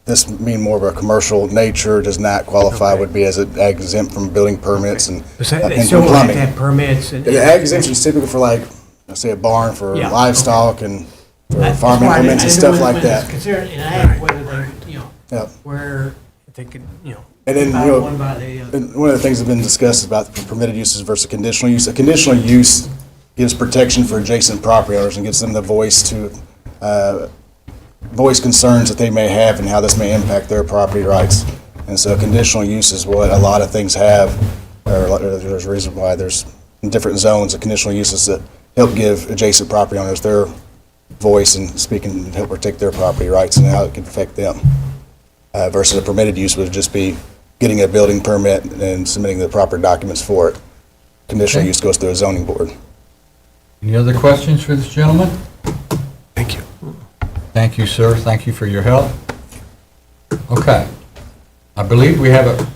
Speaker 19: This being more of a commercial nature does not qualify, would be as an ag exempt from building permits and
Speaker 2: They still
Speaker 19: and
Speaker 2: have to
Speaker 19: plumbing.
Speaker 2: have permits and.
Speaker 19: The ag exemption is typically for like, let's say a barn for
Speaker 2: Yeah,
Speaker 19: livestock and for
Speaker 2: That's
Speaker 19: farm
Speaker 2: why I
Speaker 19: implements and
Speaker 2: didn't
Speaker 19: stuff
Speaker 2: know
Speaker 19: like
Speaker 2: when it's
Speaker 19: that.
Speaker 2: considered in ag, whether they,
Speaker 19: Yep.
Speaker 2: where they could,
Speaker 19: And then,
Speaker 2: buy
Speaker 19: you know,
Speaker 2: one by the other.
Speaker 19: and one of the things that's been discussed about permitted uses versus conditional use. A conditional use gives protection for adjacent property owners and gives them the voice to voice concerns that they may have and how this may impact their property rights. And so conditional use is what a lot of things have, or there's a reason why there's in different zones of conditional uses that help give adjacent property owners their voice and speaking and help protect their property rights and how it can affect them. Versus a permitted use would just be getting a building permit and submitting the proper documents for it. Conditional
Speaker 3: Okay.
Speaker 19: use goes to a zoning board.
Speaker 3: Any other questions for this gentleman?
Speaker 1: Thank you.
Speaker 3: Thank you, sir. Thank you for your help. Okay. I believe we have a,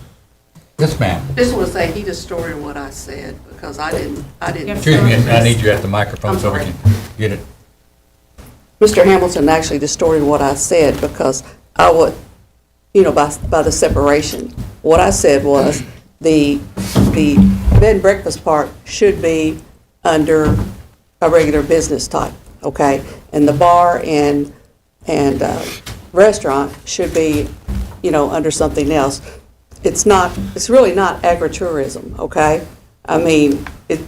Speaker 3: yes, ma'am.
Speaker 16: Just want to say, he distorted what I said, because I didn't.
Speaker 3: Excuse me, I need you at the microphone
Speaker 16: I'm
Speaker 3: so we
Speaker 16: sorry.
Speaker 3: can get it.
Speaker 16: Mr. Hamilton actually distorted what I said, because I would, by the separation. What I said was, the bed and breakfast part should be under a regular business type, okay? And the bar and restaurant should be, under something else. It's really not agritourism, okay? I mean,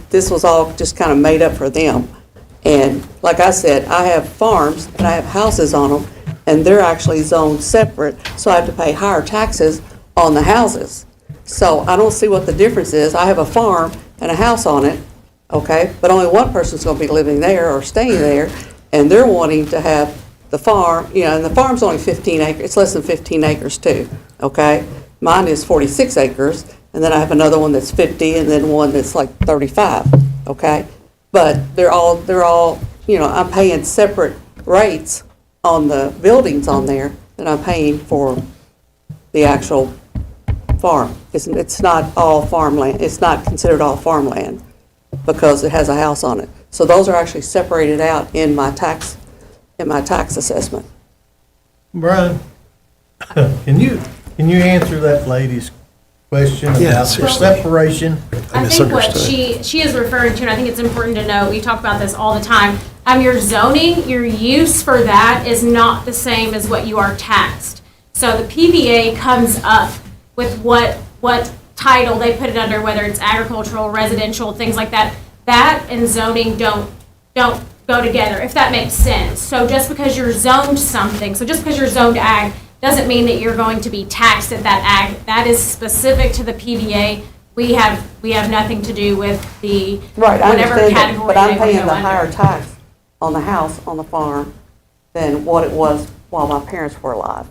Speaker 16: this was all just kind of made up for them. And like I said, I have farms and I have houses on them, and they're actually zoned separate, so I have to pay higher taxes on the houses. So I don't see what the difference is. I have a farm and a house on it, okay? But only one person's going to be living there or staying there, and they're wanting to have the farm, and the farm's only 15 acres. It's less than 15 acres too, okay? Mine is 46 acres, and then I have another one that's 50, and then one that's like 35, okay? But they're all, I'm paying separate rates on the buildings on there than I'm paying for the actual farm. It's not all farmland. It's not considered all farmland because it has a house on it. So those are actually separated out in my tax assessment.
Speaker 20: Brian, can you answer that lady's question about
Speaker 1: Yes.
Speaker 20: the separation?
Speaker 4: I think what she is referring to, and I think it's important to note, we talk about this all the time, your zoning, your use for that is not the same as what you are taxed. So the PBA comes up with what title they put it under, whether it's agricultural, residential, things like that. That and zoning don't go together, if that makes sense. So just because you're zoned something, just because you're zoned ag, doesn't mean that you're going to be taxed at that ag. That is specific to the PBA. We have nothing to do with the
Speaker 16: Right, I
Speaker 4: whatever
Speaker 16: understand that,
Speaker 4: category
Speaker 16: but I'm
Speaker 4: they wanna
Speaker 16: paying
Speaker 4: go
Speaker 16: the
Speaker 4: under.
Speaker 16: higher tax on the house, on the farm, than what it was while my parents were alive.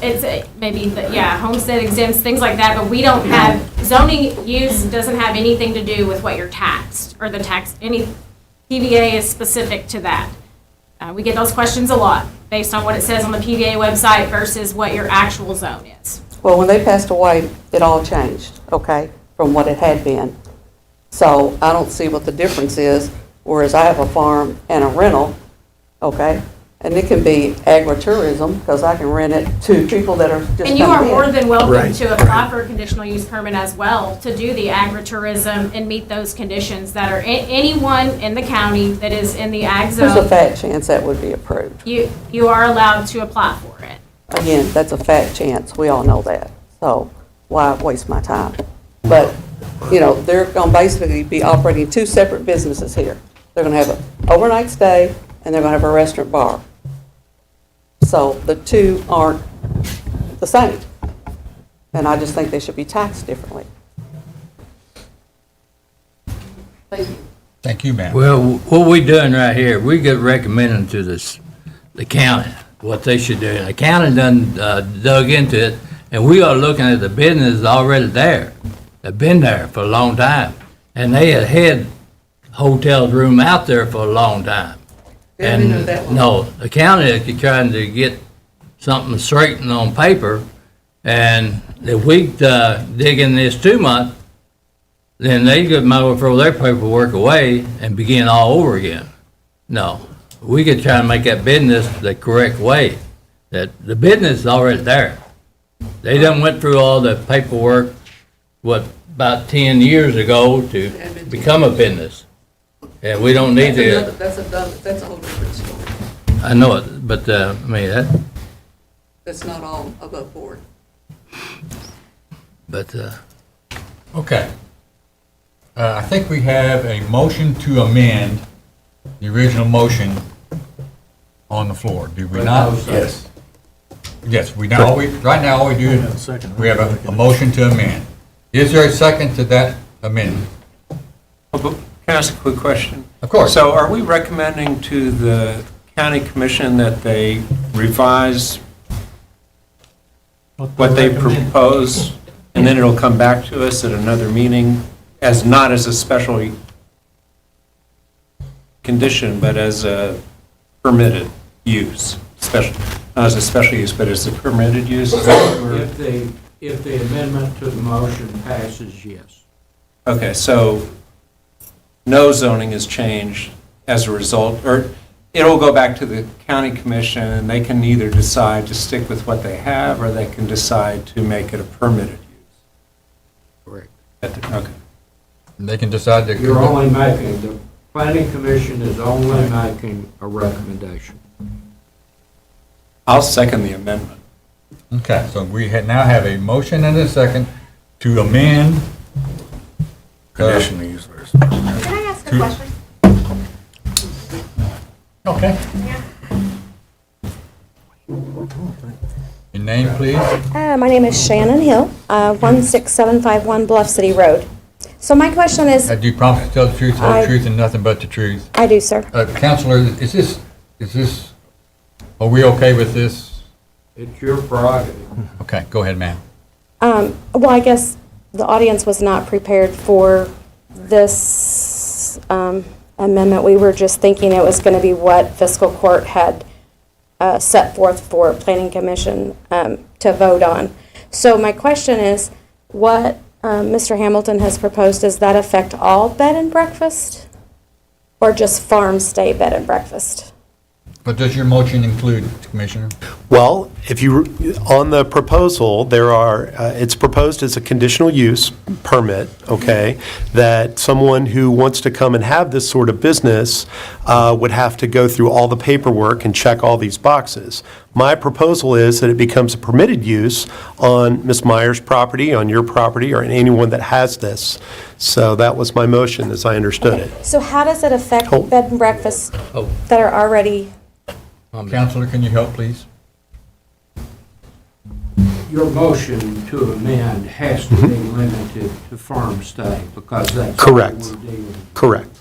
Speaker 4: It's maybe, homestead exempts, things like that, but we don't have, zoning use doesn't have anything to do with what you're taxed, or any PBA is specific to that. We get those questions a lot, based on what it says on the PBA website versus what your actual zone is.
Speaker 16: Well, when they passed away, it all changed, okay, from what it had been. So I don't see what the difference is, whereas I have a farm and a rental, okay? And it can be agritourism, because I can rent it to people that are just coming in.
Speaker 4: And you are more than welcome
Speaker 1: Right.
Speaker 4: to apply for a conditional use permit as well, to do the agritourism and meet those conditions that are, anyone in the county that is in the ag
Speaker 16: There's a
Speaker 4: zone,
Speaker 16: fat chance that would be approved.
Speaker 4: you are allowed to apply for it.
Speaker 16: Again, that's a fat chance, we all know that, so why waste my time? But, they're going to basically be operating two separate businesses here. They're going to have an overnight stay, and they're going to have a restaurant bar. So the two aren't the same, and I just think they should be taxed differently. Thank you.
Speaker 3: Thank you, ma'am.
Speaker 13: Well, what we doing right here, we get recommending to the county what they should do. And the county done dug into it, and we are looking at the business already there. They've been there for a long time, and they had hotels room out there for a long time.
Speaker 16: Yeah, we know that one.
Speaker 13: No, the county is trying to get something straightened on paper, and if we dig in this 2 months, then they might throw their paperwork away and begin all over again. No, we could try to make that business the correct way, that the business is already there. They done went through all the paperwork, about 10 years ago to become a business. And we don't need to.
Speaker 16: That's a whole different story.
Speaker 13: I know it, but,
Speaker 16: That's not all above board.
Speaker 13: but,
Speaker 3: Okay. I think we have a motion to amend the original motion on the floor. Do we not?
Speaker 1: Yes.
Speaker 3: Yes, right now, all we do is, we have a motion to amend. Is there a second to that amendment?
Speaker 11: Can I ask a quick question?
Speaker 3: Of course.
Speaker 11: So are we recommending to the county commission that they revise what they propose, and then it'll come back to us at another meeting not as a special condition, but as a permitted use, not as a special use, but as a permitted use? Is that what we're-
Speaker 18: If the amendment to the motion passes, yes.
Speaker 11: Okay, so no zoning is changed as a result, or it'll go back to the county commission, and they can either decide to stick with what they have, or they can decide to make it a permitted use.
Speaker 18: Correct.
Speaker 11: Okay.
Speaker 3: They can decide to.
Speaker 18: You're only making, the planning commission is only making a recommendation.
Speaker 11: I'll second the amendment.
Speaker 3: Okay, so we now have a motion and a second to amend.
Speaker 11: Conditional use first.
Speaker 4: Can I ask a question?
Speaker 3: Okay. Your name, please?
Speaker 14: My name is Shannon Hill, 16751 Bluff City Road. So my question is,
Speaker 3: Do you promise to tell the truth, the whole
Speaker 14: I-
Speaker 3: truth, and nothing but the truth?
Speaker 14: I do, sir.
Speaker 3: Counselor, is this, are we okay with this?
Speaker 18: It's your prerogative.
Speaker 3: Okay, go ahead, ma'am.
Speaker 14: Well, I guess the audience was not prepared for this amendment. We were just thinking it was going to be what fiscal court had set forth for planning commission to vote on. So my question is, what Mr. Hamilton has proposed, does that affect all bed and breakfast? Or just farm stay bed and breakfast?
Speaker 3: What does your motion include, Commissioner?
Speaker 1: Well, if you, on the proposal, there are, it's proposed as a conditional use permit, okay, that someone who wants to come and have this sort of business would have to go through all the paperwork and check all these boxes. My proposal is that it becomes a permitted use on Ms. Meyer's property, on your property, or anyone that has this. So that was my motion, as I understood it.
Speaker 14: So how does it affect
Speaker 1: Oh.
Speaker 14: bed and breakfasts that are already?
Speaker 3: Counselor, can you help, please?
Speaker 18: Your motion to amend has to be limited to farm stay, because that's all
Speaker 1: Correct.
Speaker 18: we're dealing with.
Speaker 1: Correct.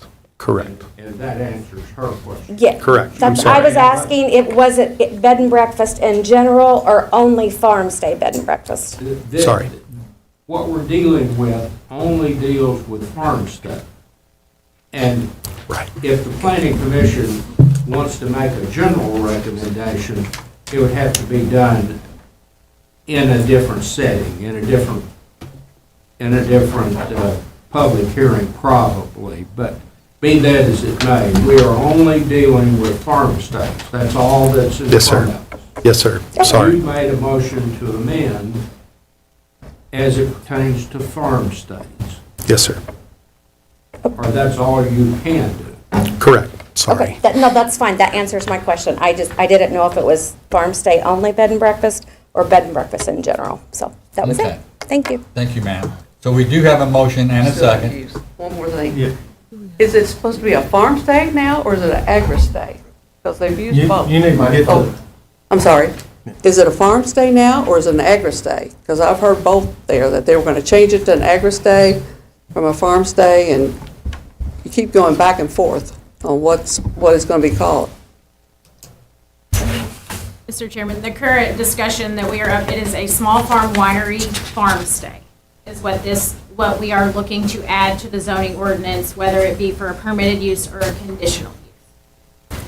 Speaker 18: And that answers her question.
Speaker 14: Yeah.
Speaker 1: Correct.
Speaker 14: That's, I was asking, was it bed and breakfast in general or only farm stay bed and breakfast?
Speaker 1: Sorry.
Speaker 18: What we're dealing with only deals with farm stay. And if the planning commission wants to make a general recommendation, it would have to be done in a different setting, in a different public hearing probably. But be that as it may, we are only dealing with farm stays. That's all that's in
Speaker 1: Yes,
Speaker 18: front
Speaker 1: sir.
Speaker 18: of us.
Speaker 1: Yes, sir. Sorry.
Speaker 18: You made a motion to amend as it pertains to farm stays,
Speaker 1: Yes, sir.
Speaker 18: or that's all you can do.
Speaker 1: Correct. Sorry.
Speaker 14: Okay, no, that's fine, that answers my question. I didn't know if it was farm stay only bed and breakfast or bed and breakfast in general. So that was
Speaker 3: Okay.
Speaker 14: it. Thank you.
Speaker 3: Thank you, ma'am. So we do have a motion and a second.
Speaker 16: One more thing. Is it supposed to be a farm stay now, or is it an agri-stay? Because they've used both.
Speaker 20: You need to get
Speaker 16: Oh,
Speaker 20: the,
Speaker 16: I'm sorry. Is it a farm stay now, or is it an agri-stay? Because I've heard both there, that they were going to change it to an agri-stay from a farm stay, and you keep going back and forth on what it's going to be called.
Speaker 4: Mr. Chairman, the current discussion that we are up, it is a small farm winery farm stay, is what we are looking to add to the zoning ordinance, whether it be for a permitted use or a conditional use.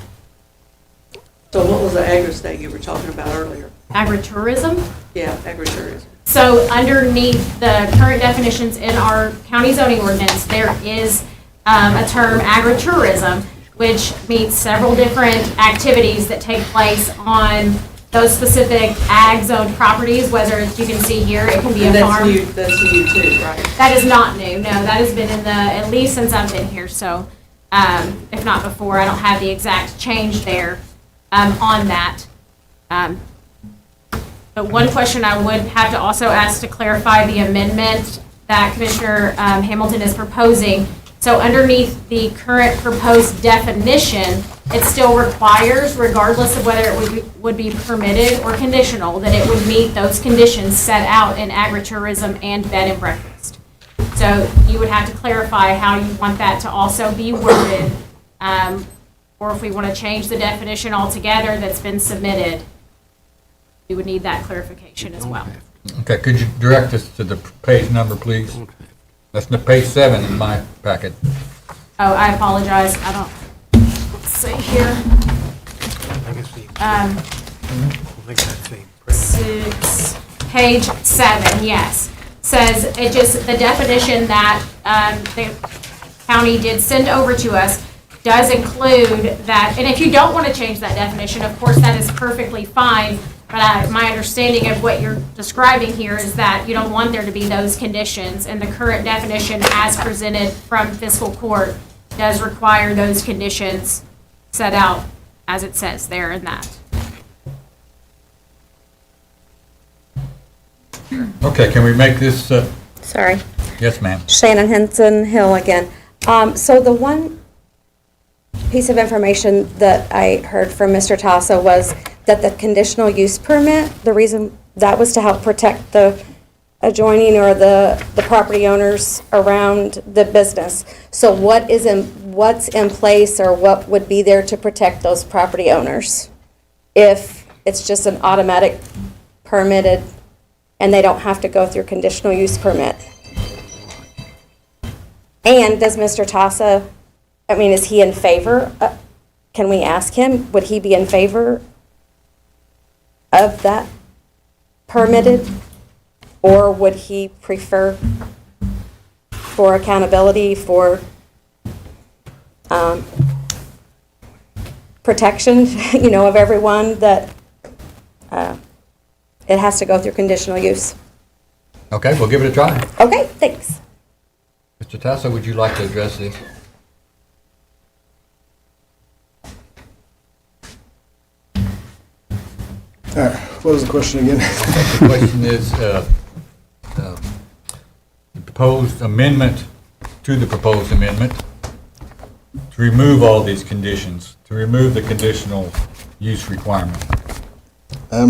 Speaker 16: So what was the agri-stay you were talking about earlier?
Speaker 4: Agritourism?
Speaker 16: Yeah, agritourism.
Speaker 4: So underneath the current definitions in our county zoning ordinance, there is a term agritourism, which means several different activities that take place on those specific ag-zoned properties, whether you can see here, it can be a farm.
Speaker 16: That's new too, right?
Speaker 4: That is not new, no, that has been in at least since I've been here, so, if not before, I don't have the exact change there, on that. But one question I would have to also ask to clarify the amendment that Commissioner Hamilton is proposing. So underneath the current proposed definition, it still requires, regardless of whether it would be permitted or conditional, that it would meet those conditions set out in agritourism and bed and breakfast. So you would have to clarify how you want that to also be worded, or if we want to change the definition altogether that's been submitted, we would need that clarification as well.
Speaker 3: Okay, could you direct us to the page number, please? That's the page 7 in my packet.
Speaker 4: Oh, I apologize, I don't, let's see here. Page 7, yes. Says, it just, the definition that the county did send over to us does include that, and if you don't want to change that definition, of course, that is perfectly fine. But my understanding of what you're describing here is that you don't want there to be those conditions, and the current definition as presented from fiscal court does require those conditions set out as it says there in that.
Speaker 3: Okay, can we make this,
Speaker 21: Sorry.
Speaker 3: yes, ma'am.
Speaker 21: Shannon Henson Hill again. So the one piece of information that I heard from Mr. Tassa was that the conditional use permit, the reason that was to help protect the adjoining or the property owners around the business. So what's in place or what would be there to protect those property owners? If it's just an automatic permitted and they don't have to go through conditional use permit? And does Mr. Tassa, is he in favor? Can we ask him, would he be in favor of that permitted? Or would he prefer for accountability, for protection, of everyone, that it has to go through conditional use?
Speaker 3: Okay, we'll give it a try.
Speaker 21: Okay, thanks.
Speaker 3: Mr. Tasso, would you like to address this?
Speaker 19: All right, what was the question again?
Speaker 3: The question is, the proposed amendment to the proposed amendment to remove all these conditions, to remove the conditional use requirement.
Speaker 19: I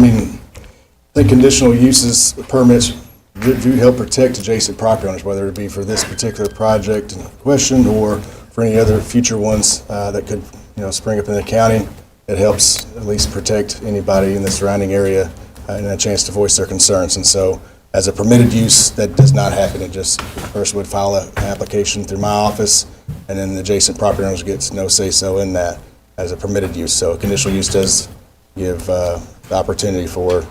Speaker 19: think conditional uses permits do help protect adjacent property owners, whether it be for this particular project in question or for any other future ones that could, spring up in the county. It helps at least protect anybody in the surrounding area and a chance to voice their concerns. And so, as a permitted use, that does not happen. It just, the person would file an application through my office, and then the adjacent property owners gets no say-so in that as a permitted use. So a conditional use does give the opportunity for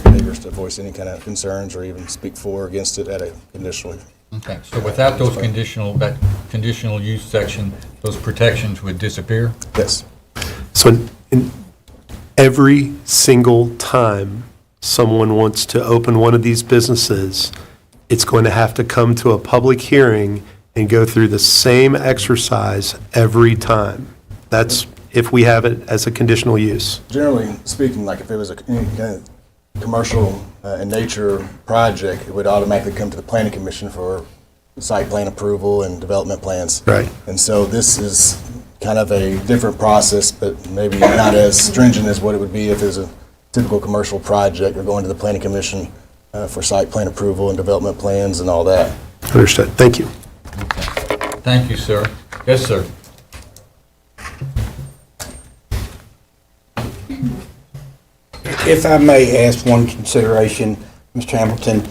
Speaker 19: neighbors to voice any kind of concerns or even speak for or against it at a conditional.
Speaker 3: Okay, so without those that conditional use section, those protections would disappear?
Speaker 19: Yes.
Speaker 1: So in every single time someone wants to open one of these businesses, it's going to have to come to a public hearing and go through the same exercise every time. That's if we have it as a conditional use.
Speaker 19: Generally speaking, like if it was any kind of commercial in nature project, it would automatically come to the planning commission for site plan approval and development plans.
Speaker 1: Right.
Speaker 19: And so this is kind of a different process, but maybe not as stringent as what it would be if it was a typical commercial project or going to the planning commission for site plan approval and development plans and all that.
Speaker 1: Understood. Thank you.
Speaker 3: Thank you, sir. Yes, sir.
Speaker 10: If I may ask one consideration, Mr. Hamilton,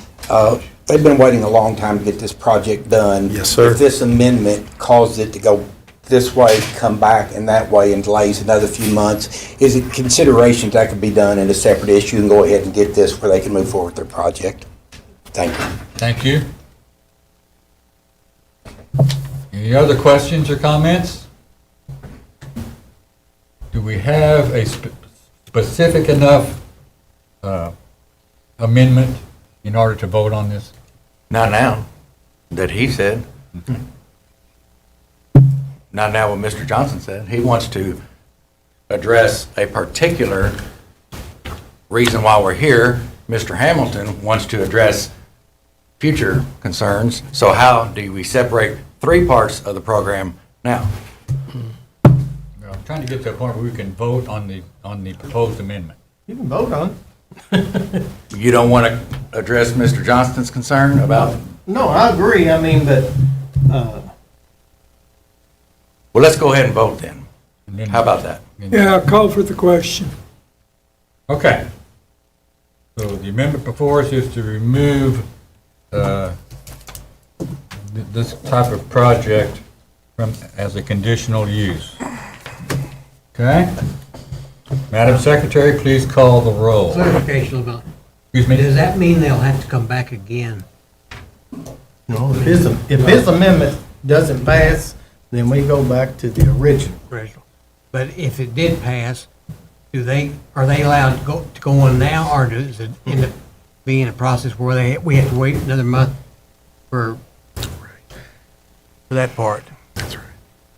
Speaker 10: they've been waiting a long time to get this project done.
Speaker 1: Yes, sir.
Speaker 10: If this amendment caused it to go this way, come back and that way, and delays another few months, is it consideration that could be done in a separate issue and go ahead and get this where they can move forward with their project? Thank you.
Speaker 3: Thank you. Any other questions or comments? Do we have a specific enough amendment in order to vote on this?
Speaker 22: Not now, that he said. Not now what Mr. Johnson said. He wants to address a particular reason why we're here. Mr. Hamilton wants to address future concerns. So how do we separate three parts of the program now?
Speaker 3: I'm trying to get to a point where we can vote on the proposed amendment.
Speaker 20: You can vote on it.
Speaker 22: You don't want to address Mr. Johnston's concern about?
Speaker 20: No, I agree, but,
Speaker 22: Well, let's go ahead and vote then. How about that?
Speaker 12: Yeah, I'll call for the question.
Speaker 3: Okay. So the amendment before us is to remove this type of project as a conditional use. Okay? Madam Secretary, please call the roll.
Speaker 2: Clarification about,
Speaker 3: Excuse me?
Speaker 2: does that mean they'll have to come back again?
Speaker 20: no, if his amendment doesn't pass, then we go back to the original.
Speaker 2: But if it did pass, are they allowed to go on now, or does it end up being a process where we have to wait another month for that part?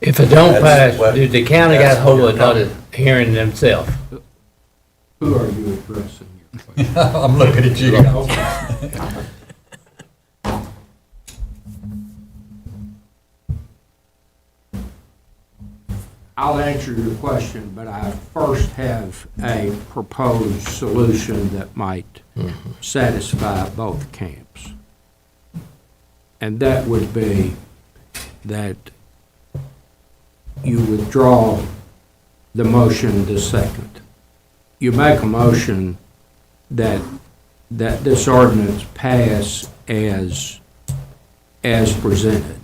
Speaker 13: If it don't
Speaker 22: That's
Speaker 13: pass,
Speaker 22: what-
Speaker 13: do the county got
Speaker 22: that's
Speaker 13: to hold
Speaker 22: what
Speaker 13: another hearing themselves?
Speaker 18: Who are you addressing?
Speaker 3: I'm looking at you.
Speaker 18: I'll answer your question, but I first have a proposed solution that might satisfy both camps. And that would be that you withdraw the motion to second. You make a motion that this ordinance pass as presented,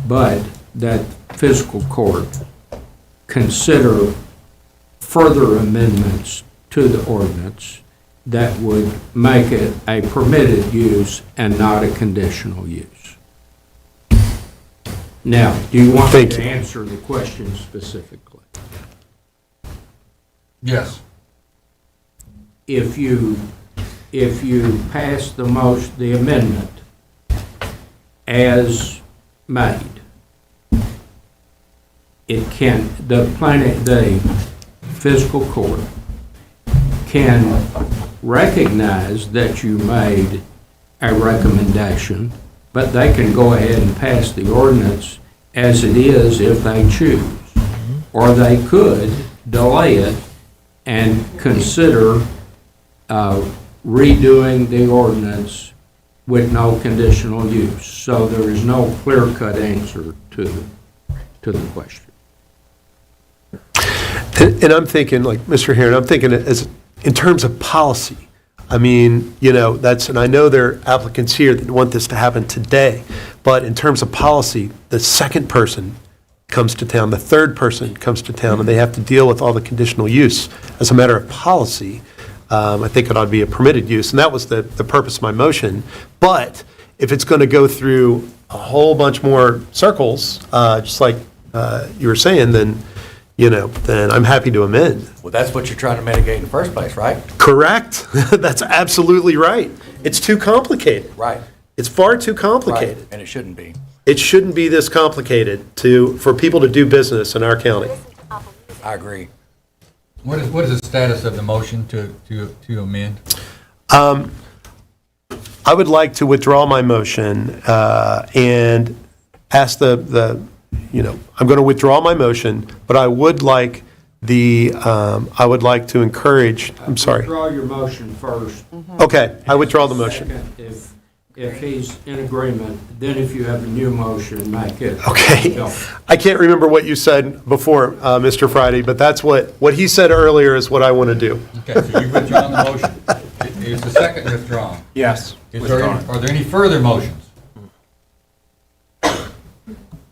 Speaker 18: but that fiscal court consider further amendments to the ordinance that would make it a permitted use and not a conditional use. Now, do you want me to answer the question specifically?
Speaker 3: Yes.
Speaker 18: If you pass the amendment as made, the fiscal court can recognize that you made a recommendation, but they can go ahead and pass the ordinance as it is if they choose. Or they could delay it and consider redoing the ordinance with no conditional use. So there is no clear-cut answer to the question.
Speaker 1: And I'm thinking, like Mr. Heron, I'm thinking as in terms of policy. I mean, and I know there are applicants here that want this to happen today, but in terms of policy, the second person comes to town, the third person comes to town, and they have to deal with all the conditional use. As a matter of policy, I think it ought to be a permitted use, and that was the purpose of my motion. But if it's going to go through a whole bunch more circles, just like you were saying, then I'm happy to amend.
Speaker 22: Well, that's what you're trying to mitigate in the first place, right?
Speaker 1: Correct. That's absolutely right. It's too complicated.
Speaker 22: Right.
Speaker 1: It's far too complicated.
Speaker 22: Right, and it shouldn't be.
Speaker 1: It shouldn't be this complicated for people to do business in our county.
Speaker 22: I agree.
Speaker 3: What is the status of the motion to amend?
Speaker 1: I would like to withdraw my motion and ask I'm going to withdraw my motion, but I would like to encourage, I'm sorry.
Speaker 18: Withdraw your motion first.
Speaker 1: Okay, I withdraw the motion.
Speaker 18: Second, if he's in agreement, then if you have a new motion, make it.
Speaker 1: Okay.
Speaker 18: Go.
Speaker 1: I can't remember what you said before, Mr. Friday, but that's what he said earlier is what I want to do.
Speaker 3: Okay, so you've withdrawn the motion. Is the second withdrawn?
Speaker 1: Yes.
Speaker 3: Are there any further motions?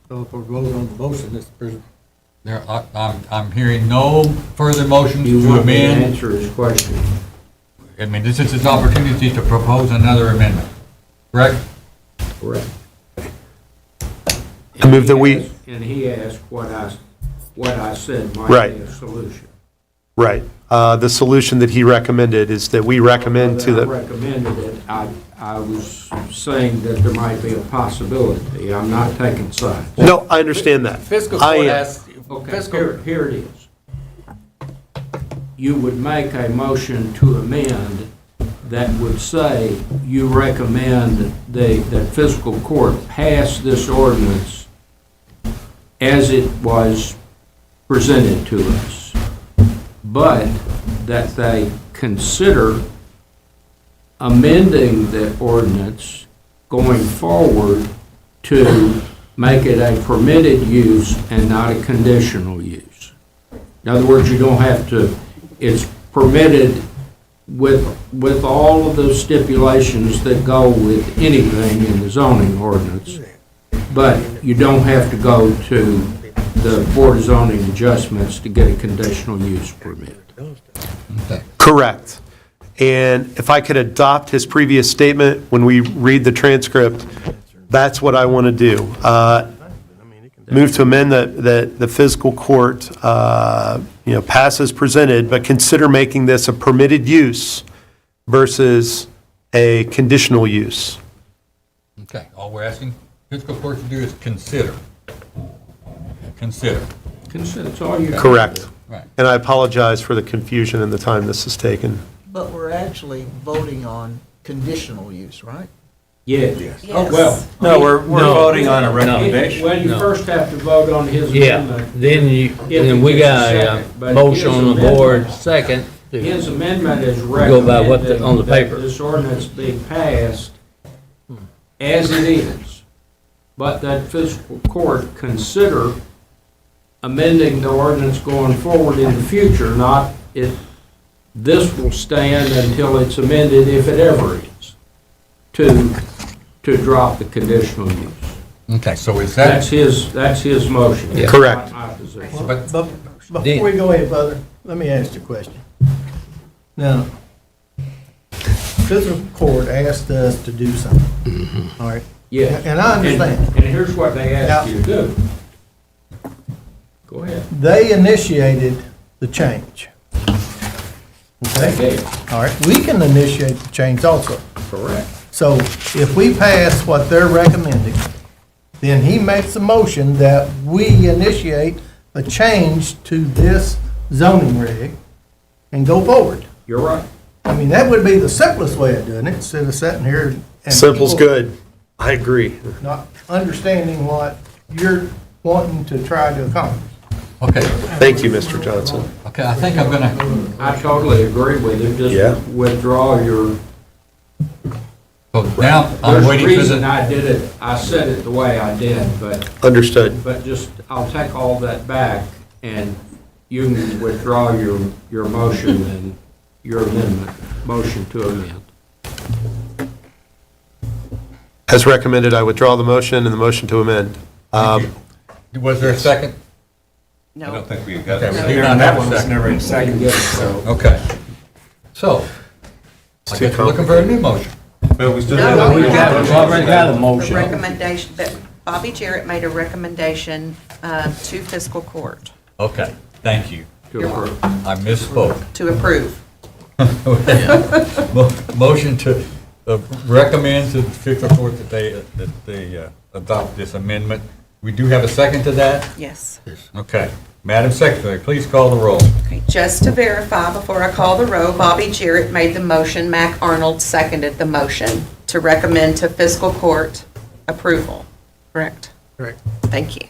Speaker 2: So if we vote on the motion,
Speaker 3: I'm hearing no further motions
Speaker 18: You
Speaker 3: to
Speaker 18: want me to
Speaker 3: amend.
Speaker 18: answer his question?
Speaker 3: I mean, this is his opportunity to propose another amendment, correct?
Speaker 18: Correct.
Speaker 1: I move that we,
Speaker 18: And he asked what I said might
Speaker 1: Right.
Speaker 18: be a solution.
Speaker 1: right. The solution that he recommended is that we recommend to
Speaker 18: I
Speaker 1: the,
Speaker 18: recommended it. I was saying that there might be a possibility. I'm not taking sides.
Speaker 1: no, I understand that.
Speaker 22: Fiscal
Speaker 1: I
Speaker 22: court
Speaker 1: am.
Speaker 22: has,
Speaker 18: Okay,
Speaker 22: fiscal,
Speaker 18: here it is. You would make a motion to amend that would say you recommend that fiscal court pass this ordinance as it was presented to us, but that they consider amending the ordinance going forward to make it a permitted use and not a conditional use. In other words, you don't have to, it's permitted with all of the stipulations that go with anything in the zoning ordinance, but you don't have to go to the Board of Zoning Adjustments to get a conditional use permit.
Speaker 1: Correct. And if I could adopt his previous statement when we read the transcript, that's what I want to do. Move to amend that the fiscal court, pass as presented, but consider making this a permitted use versus a conditional use.
Speaker 3: Okay, all we're asking fiscal court to do is consider. Consider.
Speaker 18: That's all you.
Speaker 1: Correct.
Speaker 3: Right.
Speaker 1: And I apologize for the confusion and the time this has taken.
Speaker 17: But we're actually voting on conditional use, right?
Speaker 18: Yes.
Speaker 15: Yes.
Speaker 18: Well.
Speaker 22: No, we're voting on a recommendation.
Speaker 18: Well, you first have to vote on his
Speaker 13: Yeah,
Speaker 18: amendment.
Speaker 13: then we got a
Speaker 18: But
Speaker 13: motion
Speaker 18: his
Speaker 13: on the board, second.
Speaker 18: His amendment is
Speaker 13: Go by what
Speaker 18: recommending
Speaker 13: on the paper.
Speaker 18: that this ordinance be passed as it is, but that fiscal court consider amending the ordinance going forward in the future, not this will stand until it's amended, if it ever is, to drop the conditional use.
Speaker 3: Okay, so is that?
Speaker 18: That's his motion.
Speaker 1: Yeah. Correct.
Speaker 18: Not my position.
Speaker 20: But before we go any further, let me ask you a question. Now, fiscal court asked us to do something, all right?
Speaker 18: Yeah.
Speaker 20: And I understand.
Speaker 18: And here's what they asked you to do. Go ahead.
Speaker 20: They initiated the change. Okay?
Speaker 18: Okay.
Speaker 20: All right, we can initiate the change also.
Speaker 18: Correct.
Speaker 20: So if we pass what they're recommending, then he makes a motion that we initiate a change to this zoning reg and go forward.
Speaker 18: You're right.
Speaker 20: I mean, that would be the simplest way of doing it, instead of sitting here and.
Speaker 1: Simple's
Speaker 20: people
Speaker 1: good. I agree.
Speaker 20: Not understanding what you're wanting to try to accomplish.
Speaker 3: Okay.
Speaker 1: Thank you, Mr. Johnson.
Speaker 3: Okay, I think I'm gonna,
Speaker 18: I totally agree with you.
Speaker 1: Yeah.
Speaker 18: Just withdraw your.
Speaker 3: so now I'm
Speaker 18: There's a
Speaker 3: waiting for
Speaker 18: reason
Speaker 3: the,
Speaker 18: I did it, I said it the way I did, but
Speaker 1: Understood.
Speaker 18: I'll take all that back and you can withdraw your motion and your amendment, motion to amend.
Speaker 1: As recommended, I withdraw the motion and the motion to amend.
Speaker 3: was there a second?
Speaker 6: I don't think we got
Speaker 3: Okay,
Speaker 6: that.
Speaker 3: we do not have a second. Okay. So, I guess we're looking for a new motion.
Speaker 6: Well, we still
Speaker 13: We
Speaker 6: have.
Speaker 13: already got a
Speaker 7: The
Speaker 13: motion.
Speaker 7: recommendation, that Bobby Jarrett made a recommendation to fiscal court
Speaker 3: Okay, thank you.
Speaker 18: To approve.
Speaker 3: I misspoke.
Speaker 7: to approve.
Speaker 3: Motion to recommend to the fiscal court that they adopt this amendment. We do have a second to that?
Speaker 7: Yes.
Speaker 3: Okay. Madam Secretary, please call the roll.
Speaker 7: Okay, just to verify, before I call the roll, Bobby Jarrett made the motion, Mac Arnold seconded the motion to recommend to fiscal court approval, correct?
Speaker 20: Correct.
Speaker 7: Thank you.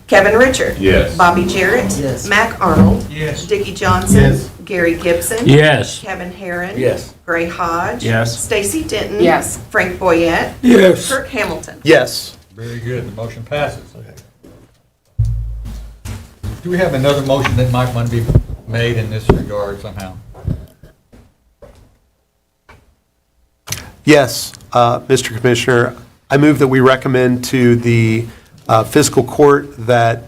Speaker 7: Kevin Richard?
Speaker 6: Yes.
Speaker 7: Bobby Jarrett?
Speaker 17: Yes.
Speaker 7: Mac Arnold?
Speaker 18: Yes.
Speaker 7: Dickie Johnson?
Speaker 20: Yes.
Speaker 7: Gary Gibson?
Speaker 13: Yes.
Speaker 7: Kevin Herron?
Speaker 22: Yes.
Speaker 7: Gray Hodge?
Speaker 22: Yes.
Speaker 7: Stacy Denton?
Speaker 15: Yes.
Speaker 7: Frank Boyette?
Speaker 13: Yes.
Speaker 7: Kirk Hamilton?
Speaker 1: Yes.
Speaker 3: Very good, the motion passes. Do we have another motion that might want to be made in this regard somehow?
Speaker 1: Yes, Mr. Commissioner, I move that we recommend to the fiscal court that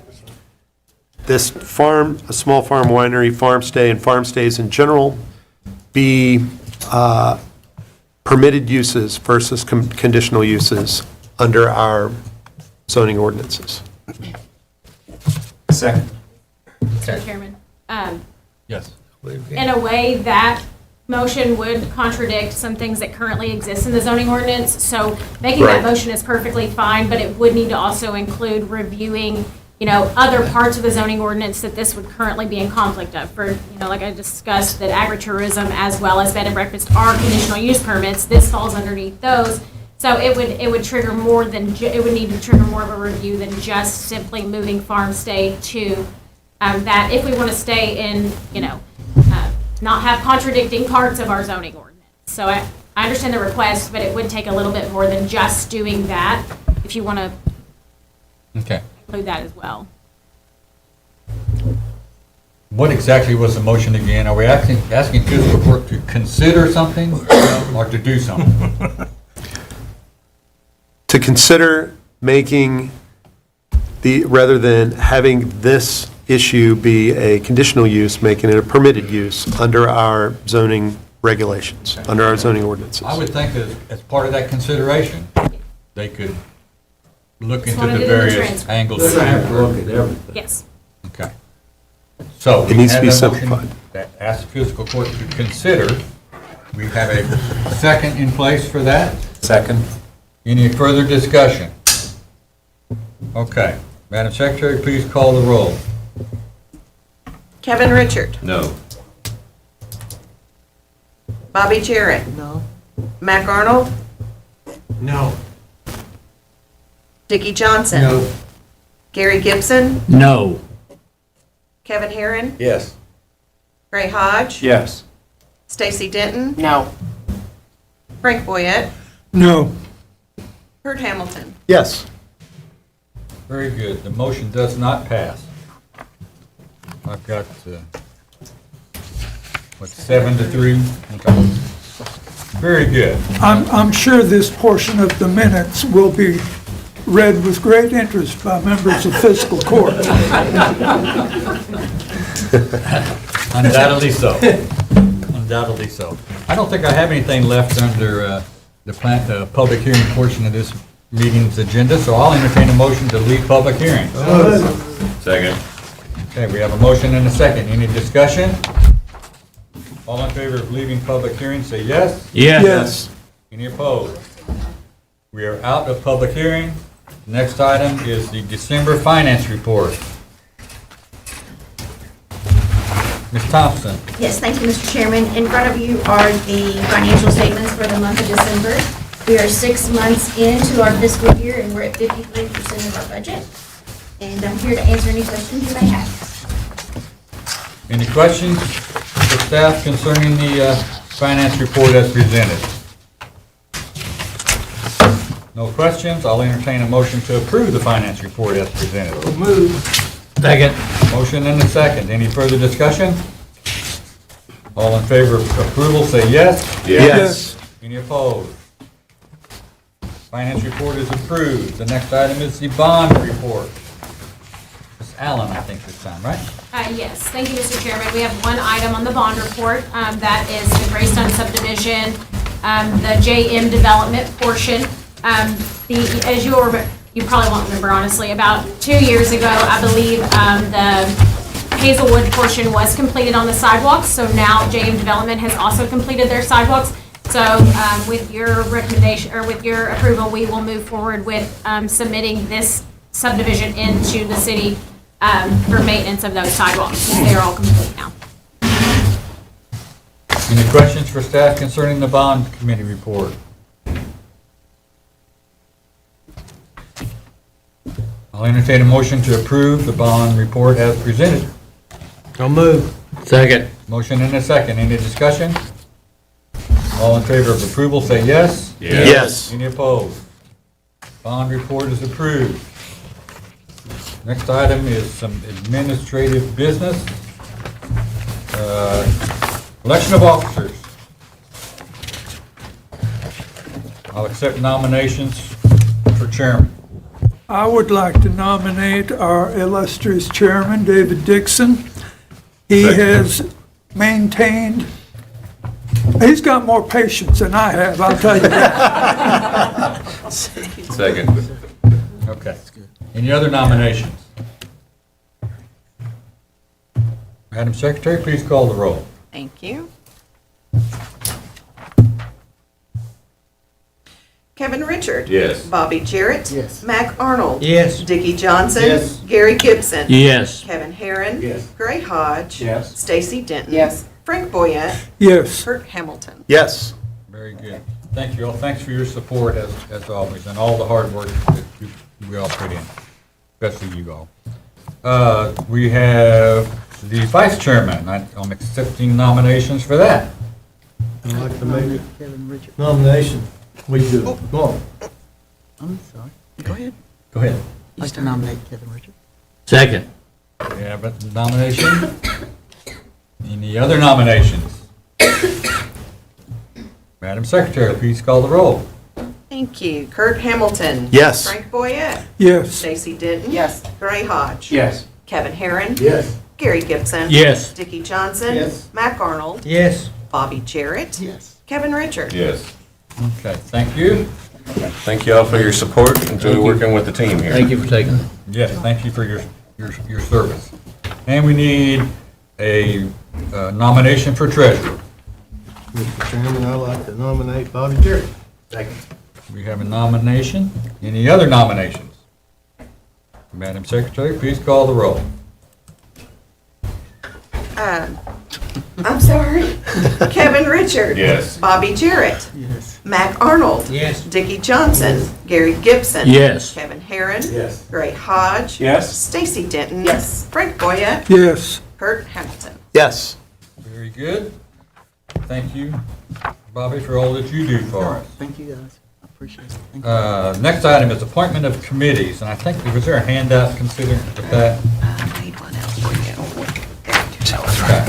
Speaker 1: this farm, a small farm winery, farm stay, and farm stays in general be permitted uses versus conditional uses under our zoning ordinances.
Speaker 22: Second.
Speaker 4: Mr. Chairman,
Speaker 3: Yes.
Speaker 4: in a way, that motion would contradict some things that currently exist in the zoning ordinance. So making that
Speaker 1: Right.
Speaker 4: motion is perfectly fine, but it would need to also include reviewing, other parts of the zoning ordinance that this would currently be in conflict of. For, like I discussed, that agritourism as well as bed and breakfast are conditional use permits. This falls underneath those. So it would trigger more than, it would need to trigger more of a review than just simply moving farm stay to that if we want to stay in, not have contradicting parts of our zoning ordinance. So I understand the request, but it would take a little bit more than just doing that if you want to
Speaker 3: Okay.
Speaker 4: include that as well.
Speaker 3: What exactly was the motion again? Are we asking fiscal court to consider something or to do something?
Speaker 1: To consider making rather than having this issue be a conditional use, making it a permitted use under our zoning regulations, under our zoning ordinances.
Speaker 3: I would think that as part of that consideration, they could look
Speaker 4: Just
Speaker 3: into
Speaker 4: wanted
Speaker 3: the
Speaker 4: it in the
Speaker 3: various
Speaker 4: transcript.
Speaker 3: angles.
Speaker 18: They're gonna have to look at everything.
Speaker 4: Yes.
Speaker 3: Okay. So.
Speaker 1: It needs to
Speaker 3: we
Speaker 1: be
Speaker 3: have that motion
Speaker 1: simplified.
Speaker 3: That ask the fiscal court to consider. We have a second in place for that.
Speaker 22: Second.
Speaker 3: Any further discussion? Okay. Madam Secretary, please call the roll.
Speaker 7: Kevin Richard.
Speaker 6: No.
Speaker 7: Bobby Jarrett.
Speaker 17: No.
Speaker 7: Mac Arnold.
Speaker 2: No.
Speaker 7: Dickie Johnson.
Speaker 2: No.
Speaker 7: Gary Gibson.
Speaker 13: No.
Speaker 7: Kevin Herron.
Speaker 22: Yes.
Speaker 7: Ray Hodge.
Speaker 10: Yes.
Speaker 7: Stacy Denton.
Speaker 17: No.
Speaker 7: Frank Boyette.
Speaker 12: No.
Speaker 7: Kurt Hamilton.
Speaker 1: Yes.
Speaker 3: Very good. The motion does not pass. I've got, 7-3? Okay. Very good.
Speaker 12: I'm sure this portion of the minutes will be read with great interest by members of fiscal court.
Speaker 3: Undoubtedly so. Undoubtedly so. I don't think I have anything left under the public hearing portion of this meeting's agenda, so I'll entertain a motion to leave public hearing.
Speaker 6: Second.
Speaker 3: Okay, we have a motion and a second. Any discussion? All in favor of leaving public hearing, say yes.
Speaker 12: Yes.
Speaker 3: Any opposed? We are out of public hearing. Next item is the December finance report. Ms. Thompson.
Speaker 8: Yes, thank you, Mr. Chairman. In front of you are the financial statements for the month of December. We are 6 months into our fiscal year, and we're at 53% of our budget. And I'm here to answer any questions you may have.
Speaker 3: Any questions for staff concerning the finance report as presented? No questions? I'll entertain a motion to approve the finance report as presented.
Speaker 12: Move.
Speaker 13: Second.
Speaker 3: Motion and a second. Any further discussion? All in favor of approval, say yes.
Speaker 1: Yes.
Speaker 3: Any opposed? Finance report is approved. The next item is the bond report. Ms. Allen, I think this time, right?
Speaker 4: Yes, thank you, Mr. Chairman. We have one item on the bond report, that is the Greystone subdivision, the JM development portion. As you probably won't remember, honestly, about 2 years ago, I believe, the Hazelwood portion was completed on the sidewalks, so now JM Development has also completed their sidewalks. So with your recommendation, or with your approval, we will move forward with submitting this subdivision into the city for maintenance of those sidewalks. They're all complete now.
Speaker 3: Any questions for staff concerning the bond committee report? I'll entertain a motion to approve the bond report as presented.
Speaker 2: I'll move.
Speaker 13: Second.
Speaker 3: Motion and a second. Any discussion? All in favor of approval, say yes.
Speaker 1: Yes.
Speaker 3: Any opposed? Bond report is approved. Next item is some administrative business. Election of officers. I'll accept nominations for chairman.
Speaker 12: I would like to nominate our illustrious chairman, David Dixon. He has maintained, he's got more patience than I have, I'll tell you that.
Speaker 6: Second.
Speaker 3: Okay. Any other nominations? Madam Secretary, please call the roll.
Speaker 7: Thank you. Kevin Richard.
Speaker 6: Yes.
Speaker 7: Bobby Jarrett.
Speaker 17: Yes.
Speaker 7: Mac Arnold.
Speaker 2: Yes.
Speaker 7: Dickie Johnson.
Speaker 10: Yes.
Speaker 7: Gary Gibson.
Speaker 13: Yes.
Speaker 7: Kevin Herron.
Speaker 10: Yes.
Speaker 7: Gray Hodge.
Speaker 10: Yes.
Speaker 7: Stacy Denton.
Speaker 17: Yes.
Speaker 7: Frank Boyette.
Speaker 12: Yes.
Speaker 7: Kurt Hamilton.
Speaker 1: Yes.
Speaker 3: Very good. Thank you all. Thanks for your support as always, and all the hard work that we all put in, especially you all. We have the vice chairman. I'm accepting nominations for that.
Speaker 20: I'd like to make
Speaker 17: Kevin Richard.
Speaker 20: a nomination. We do. Go on.
Speaker 17: I'm sorry. Go ahead.
Speaker 3: Go ahead.
Speaker 17: I'd like to nominate Kevin Richard.
Speaker 13: Second.
Speaker 3: We have a nomination. Any other nominations? Madam Secretary, please call the roll.
Speaker 7: Thank you. Kurt Hamilton.
Speaker 1: Yes.
Speaker 7: Frank Boyette.
Speaker 12: Yes.
Speaker 7: Stacy Denton.
Speaker 17: Yes.
Speaker 7: Gray Hodge.
Speaker 10: Yes.
Speaker 7: Kevin Herron.
Speaker 10: Yes.
Speaker 7: Gary Gibson.
Speaker 13: Yes.
Speaker 7: Dickie Johnson.
Speaker 10: Yes.
Speaker 7: Mac Arnold.
Speaker 2: Yes.
Speaker 7: Bobby Jarrett.
Speaker 17: Yes.
Speaker 7: Kevin Richard.
Speaker 6: Yes.
Speaker 3: Okay, thank you.
Speaker 6: Thank you all for your support. Enjoy working with the team here.
Speaker 13: Thank you for taking it.
Speaker 3: Yes, thank you for your service. And we need a nomination for treasurer.
Speaker 20: Mr. Chairman, I'd like to nominate Bobby Jarrett. Second.
Speaker 3: We have a nomination. Any other nominations? Madam Secretary, please call the roll.
Speaker 7: I'm sorry. Kevin Richard.
Speaker 6: Yes.
Speaker 7: Bobby Jarrett.
Speaker 2: Yes.
Speaker 7: Mac Arnold.
Speaker 2: Yes.
Speaker 7: Dickie Johnson. Gary Gibson.
Speaker 13: Yes.
Speaker 7: Kevin Herron.
Speaker 19: Yes.
Speaker 7: Gray Hodge.
Speaker 11: Yes.
Speaker 7: Stacy Denton. Yes. Frank Boya.
Speaker 12: Yes.
Speaker 7: Kurt Hamilton.
Speaker 1: Yes.
Speaker 3: Very good. Thank you, Bobby, for all that you do for us.
Speaker 17: Thank you, guys. I appreciate it. Thank you.
Speaker 3: Next item is appointment of committees, and I think, was there a handout considered with that?
Speaker 7: I made one out for you.
Speaker 3: Okay.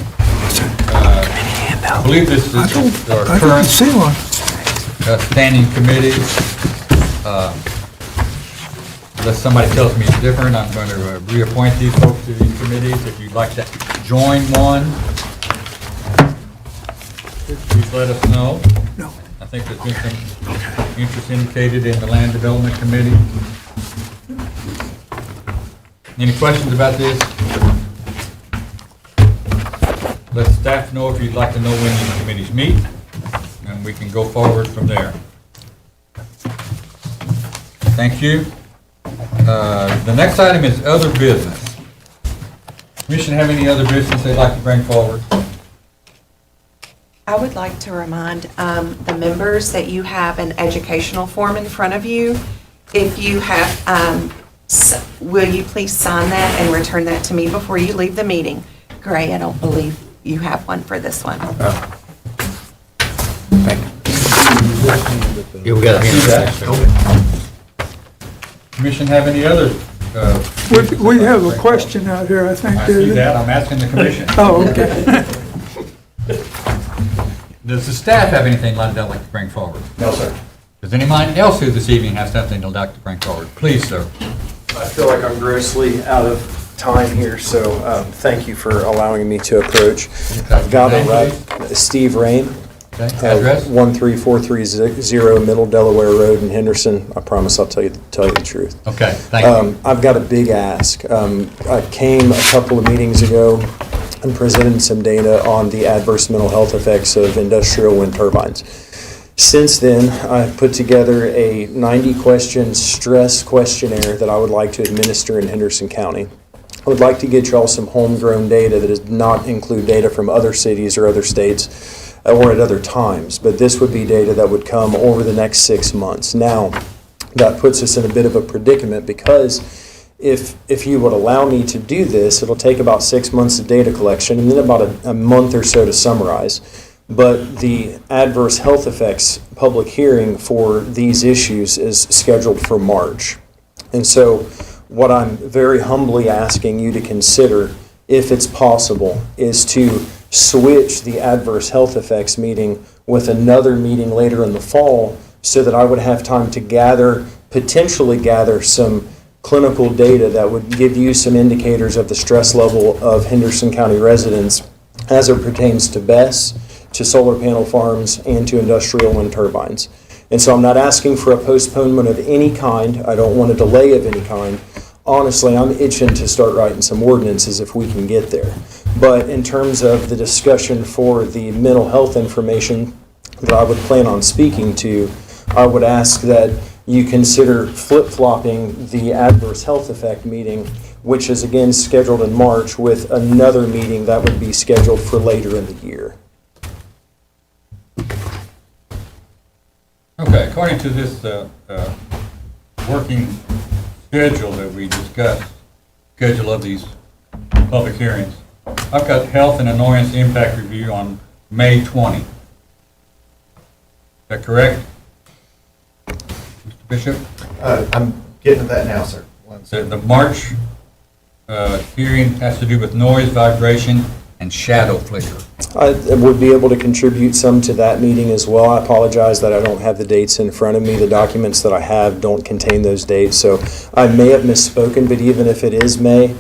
Speaker 3: I believe this is our
Speaker 12: I didn't
Speaker 3: current
Speaker 12: see one.
Speaker 3: standing committees. Unless somebody tells me it's different, I'm going to reappoint these folks to these committees. If you'd like to join one, please let us know.
Speaker 12: No.
Speaker 3: I think there's been some interest indicated in the Land Development Committee. Any questions about this? Let staff know if you'd like to know when these committees meet, and we can go forward from there. Thank you. The next item is other business. Commission have any other business they'd like to bring forward?
Speaker 7: I would like to remind the members that you have an educational form in front of you. If you have, will you please sign that and return that to me before you leave the meeting? Gray, I don't believe you have one for this one.
Speaker 13: Yeah, we got a hand.
Speaker 3: Commission have any other?
Speaker 12: We have a question out here, I think,
Speaker 3: I see
Speaker 12: David.
Speaker 3: that, I'm asking the commission.
Speaker 12: Oh, okay.
Speaker 3: Does the staff have anything they'd like to bring forward?
Speaker 19: No, sir.
Speaker 3: Does anyone else here this evening have something they'd like to bring forward? Please, sir.
Speaker 5: I feel like I'm grossly out of time here, so thank you for allowing me to approach. I've got it right. Steve Rain,
Speaker 3: Okay, address?
Speaker 5: 13430 Middle Delaware Road in Henderson. I promise I'll tell you the truth.
Speaker 3: Okay, thank you.
Speaker 5: I've got a big ask. I came a couple of meetings ago and presented some data on the adverse mental health effects of industrial wind turbines. Since then, I've put together a 90-question stress questionnaire that I would like to administer in Henderson County. I would like to get y'all some homegrown data that does not include data from other cities or other states or at other times, but this would be data that would come over the next 6 months. Now, that puts us in a bit of a predicament because if you would allow me to do this, it'll take about 6 months of data collection and then about a month or so to summarize. But the adverse health effects public hearing for these issues is scheduled for March. And so what I'm very humbly asking you to consider, if it's possible, is to switch the adverse health effects meeting with another meeting later in the fall so that I would have time to potentially gather some clinical data that would give you some indicators of the stress level of Henderson County residents as it pertains to BESS, to solar panel farms, and to industrial wind turbines. And so I'm not asking for a postponement of any kind. I don't want a delay of any kind. Honestly, I'm itching to start writing some ordinances if we can get there. But in terms of the discussion for the mental health information that I would plan on speaking to, I would ask that you consider flip-flopping the adverse health effect meeting, which is again scheduled in March, with another meeting that would be scheduled for later in the year.
Speaker 3: Okay, according to this working schedule that we discussed, schedule of these public hearings, I've got health and annoyance impact review on May 20. Is that correct? Mr. Bishop?
Speaker 19: I'm getting to that now, sir.
Speaker 3: The March hearing has to do with noise, vibration, and shadow flicker.
Speaker 5: I would be able to contribute some to that meeting as well. I apologize that I don't have the dates in front of me. The documents that I have don't contain those dates, so I may have misspoken, but even if it is May,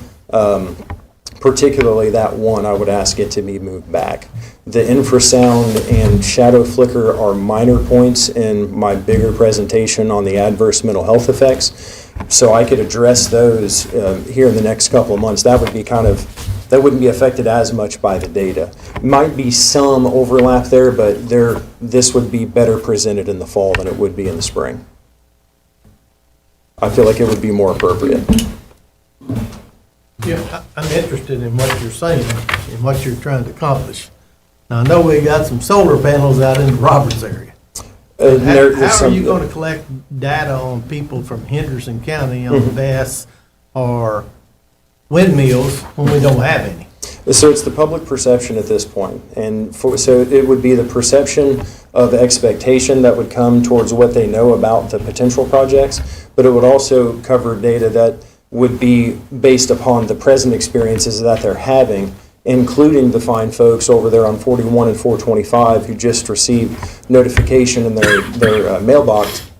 Speaker 5: particularly that one, I would ask it to be moved back. The infrasound and shadow flicker are minor points in my bigger presentation on the adverse mental health effects. So I could address those here in the next couple of months. That would be that wouldn't be affected as much by the data. Might be some overlap there, but this would be better presented in the fall than it would be in the spring. I feel like it would be more appropriate.
Speaker 20: Yeah, I'm interested in what you're saying and what you're trying to accomplish. Now, I know we got some solar panels out in the Roberts area. How are you going to collect data on people from Henderson County on gas or windmills when we don't have any?
Speaker 5: So it's the public perception at this point. And so it would be the perception of expectation that would come towards what they know about the potential projects, but it would also cover data that would be based upon the present experiences that they're having, including the fine folks over there on 41 and 425 who just received notification in their mailbox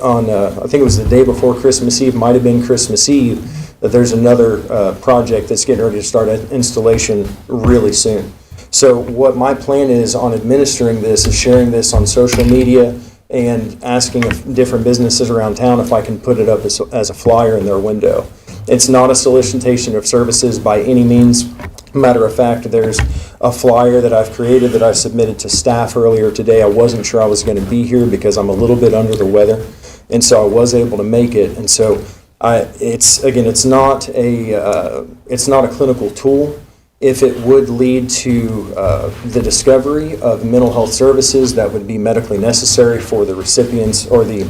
Speaker 5: on, I think it was the day before Christmas Eve, might have been Christmas Eve, that there's another project that's getting ready to start installation really soon. So what my plan is on administering this is sharing this on social media and asking different businesses around town if I can put it up as a flyer in their window. It's not a solicitation of services by any means. Matter of fact, there's a flyer that I've created that I submitted to staff earlier today. I wasn't sure I was going to be here because I'm a little bit under the weather, and so I was able to make it. And so it's not a clinical tool. If it would lead to the discovery of mental health services that would be medically necessary for the recipients or the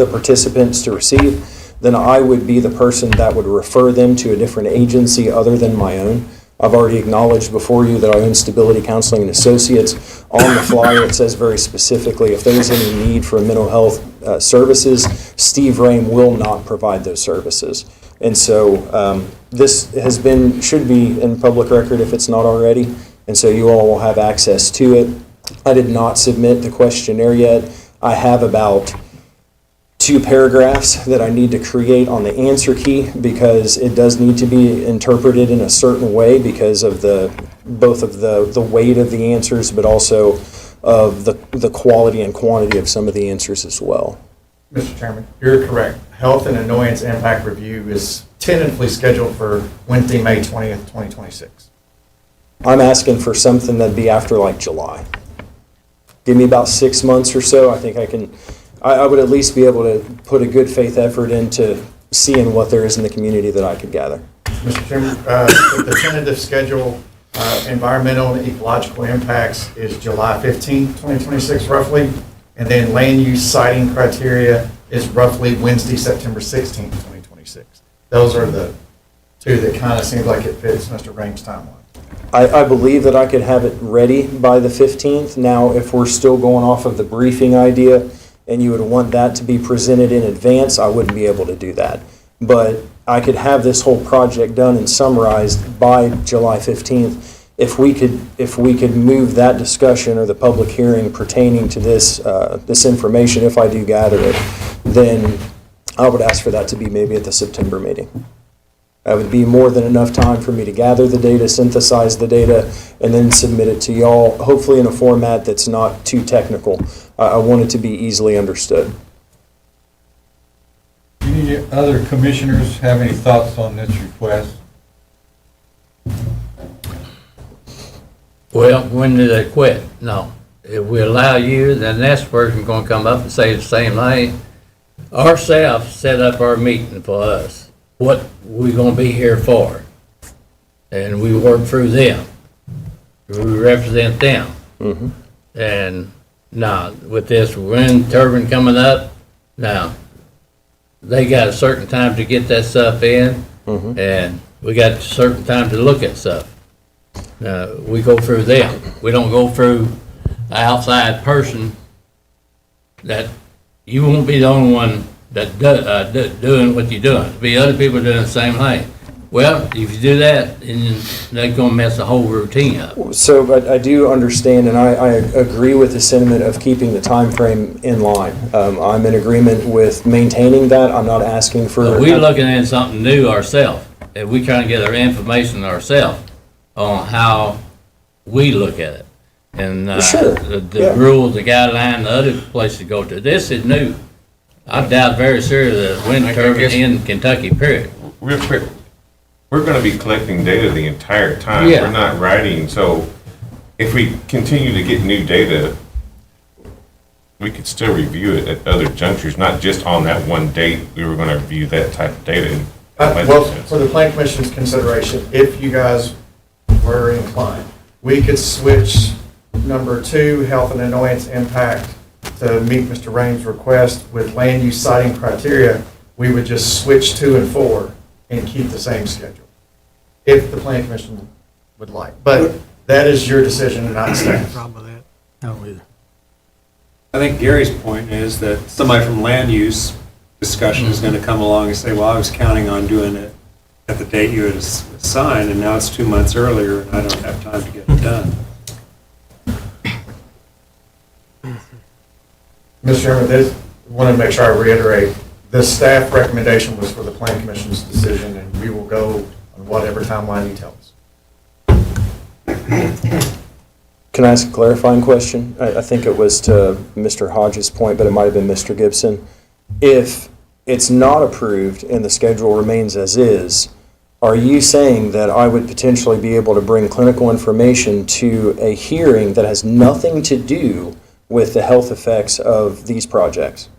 Speaker 5: participants to receive, then I would be the person that would refer them to a different agency other than my own. I've already acknowledged before you that I own Stability Counseling and Associates. On the flyer, it says very specifically, if there's any need for mental health services, Steve Rame will not provide those services. And so this should be in public record if it's not already, and so you all will have access to it. I did not submit the questionnaire yet. I have about 2 paragraphs that I need to create on the answer key because it does need to be interpreted in a certain way because of both of the weight of the answers, but also of the quality and quantity of some of the answers as well.
Speaker 9: Mr. Chairman, you're correct. Health and Annoyance Impact Review is tentatively scheduled for Wednesday, May 20th, 2026.
Speaker 5: I'm asking for something that'd be after like July. Give me about 6 months or so. I think I would at least be able to put a good faith effort into seeing what there is in the community that I could gather.
Speaker 9: Mr. Chairman, the tentative schedule, environmental and ecological impacts is July 15th, 2026 roughly, and then land use siting criteria is roughly Wednesday, September 16th, 2026. Those are the 2 that kind of seems like it fits Mr. Rame's timeline.
Speaker 5: I believe that I could have it ready by the 15th. Now, if we're still going off of the briefing idea and you would want that to be presented in advance, I wouldn't be able to do that. But I could have this whole project done and summarized by July 15th. If we could move that discussion or the public hearing pertaining to this information, if I do gather it, then I would ask for that to be maybe at the September meeting. That would be more than enough time for me to gather the data, synthesize the data, and then submit it to y'all, hopefully in a format that's not too technical. I want it to be easily understood.
Speaker 3: Do any other commissioners have any thoughts on this request?
Speaker 13: Well, when do they quit? No. If we allow you, then the next person's gonna come up and say the same thing. Ourselves set up our meeting for us, what we gonna be here for. And we work through them. We represent them.
Speaker 5: Mm-hmm.
Speaker 13: And now, with this wind turbine coming up, now, they got a certain time to get that stuff in, and we got a certain time to look at stuff. We go through them. We don't go through an outside person that you won't be the only one that doing what you're doing. There'll be other people doing the same thing. Well, if you do that, then they're gonna mess the whole routine up.
Speaker 5: So, but I do understand, and I agree with the sentiment of keeping the time frame in line. I'm in agreement with maintaining that. I'm not asking for.
Speaker 13: But we're looking at something new ourselves. and we trying to get our information ourselves on how we look at it. And
Speaker 5: Sure,
Speaker 13: the rules, the guideline, the other place to go to. This is new. I doubt very seriously that wind turbine in Kentucky, period.
Speaker 6: Real quick, we're gonna be collecting data the entire time.
Speaker 13: Yeah.
Speaker 6: We're not writing, so if we continue to get new data, we could still review it at other junctures, not just on that one date. We were gonna review that type of data.
Speaker 9: Well, for the Plan Commission's consideration, if you guys were inclined, we could switch number 2, health and annoyance impact, to meet Mr. Rain's request with land use siting criteria. We would just switch 2 and 4 and keep the same schedule, if the Plan Commission would like. But that is your decision, not staff.
Speaker 2: Problem with that? No, either.
Speaker 11: I think Gary's point is that somebody from land use discussion is going to come along and say, well, I was counting on doing it at the date you had assigned, and now it's 2 months earlier, and I don't have time to get it done.
Speaker 9: Mr. Chairman, I want to make sure I reiterate, the staff recommendation was for the Plan Commission's decision, and we will go on whatever timeline he tells us.
Speaker 5: Can I ask a clarifying question? I think it was to Mr. Hodges' point, but it might have been Mr. Gibson. If it's not approved and the schedule remains as is, are you saying that I would potentially be able to bring clinical information to a hearing that has nothing to do with the health effects of these projects?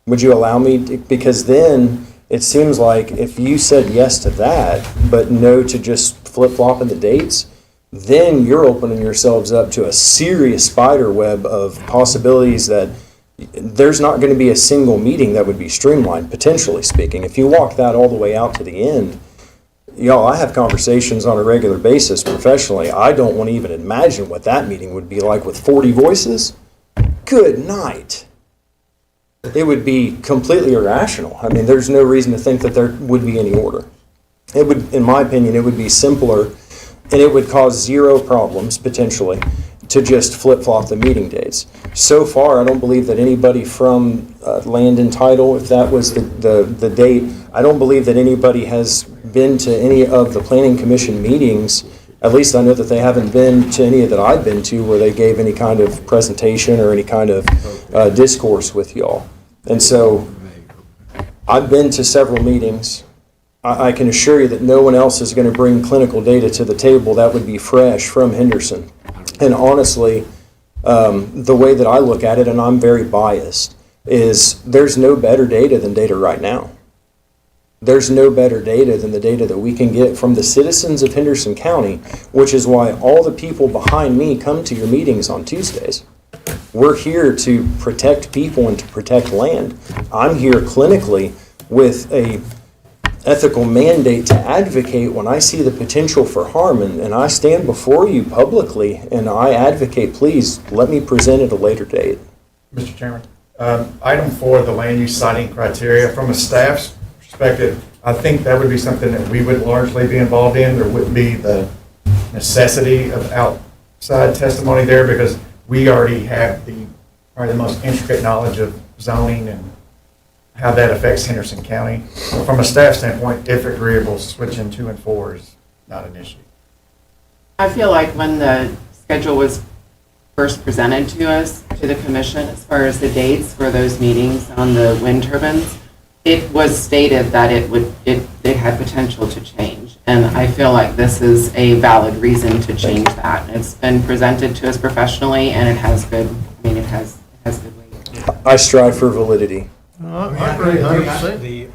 Speaker 5: Would you allow me to, because then it seems like if you said yes to that, but no to just flip-flopping the dates, then you're opening yourselves up to a serious spider web of possibilities that there's not going to be a single meeting that would be streamlined, potentially speaking. If you walk that all the way out to the end, y'all, I have conversations on a regular basis professionally. I don't want to even imagine what that meeting would be like with 40 voices. Good night. It would be completely irrational. I mean, there's no reason to think that there would be any order. It would, in my opinion, it would be simpler, and it would cause zero problems, potentially, to just flip-flop the meeting dates. So far, I don't believe that anybody from Land and Title, if that was the date, I don't believe that anybody has been to any of the Planning Commission meetings. At least I know that they haven't been to any that I've been to where they gave any kind of presentation or any kind of discourse with y'all. And so I've been to several meetings. I can assure you that no one else is going to bring clinical data to the table that would be fresh from Henderson. And honestly, the way that I look at it, and I'm very biased, is there's no better data than data right now. There's no better data than the data that we can get from the citizens of Henderson County, which is why all the people behind me come to your meetings on Tuesdays. We're here to protect people and to protect land. I'm here clinically with a ethical mandate to advocate when I see the potential for harm, and I stand before you publicly and I advocate, please let me present at a later date.
Speaker 9: Mr. Chairman, item 4, the land use siting criteria, from a staff's perspective, I think that would be something that we would largely be involved in. There wouldn't be the necessity of outside testimony there because we already have probably the most intricate knowledge of zoning and how that affects Henderson County. From a staff standpoint, if agreeable, switching 2 and 4 is not an issue.
Speaker 14: I feel like when the schedule was first presented to us, to the commission, as far as the dates for those meetings on the wind turbines, it was stated that it had potential to change. And I feel like this is a valid reason to change that. It's been presented to us professionally and it has good, it has good weight.
Speaker 5: I strive for validity.
Speaker 2: I agree 100%.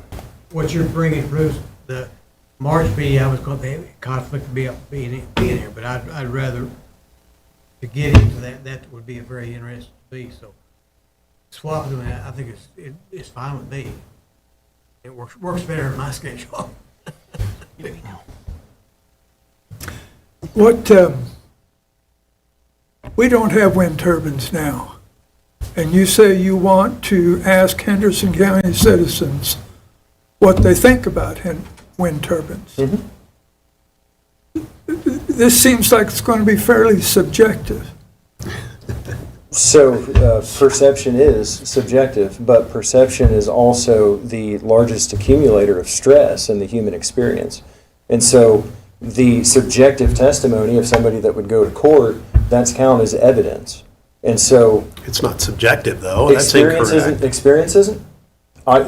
Speaker 2: What you're bringing, Bruce, the March meeting, I was going to have conflict of being here, but I'd rather to get into that would be a very interesting piece. So swapping them, I think it's fine with me. It works better in my schedule.
Speaker 12: What, we don't have wind turbines now. And you say you want to ask Henderson County citizens what they think about wind turbines.
Speaker 5: Mm-hmm.
Speaker 12: This seems like it's going to be fairly subjective.
Speaker 5: So perception is subjective, but perception is also the largest accumulator of stress in the human experience. And so the subjective testimony of somebody that would go to court, that's counted as evidence. And so
Speaker 1: It's not subjective, though. That's
Speaker 5: experience
Speaker 1: incorrect.
Speaker 5: isn't, experience isn't?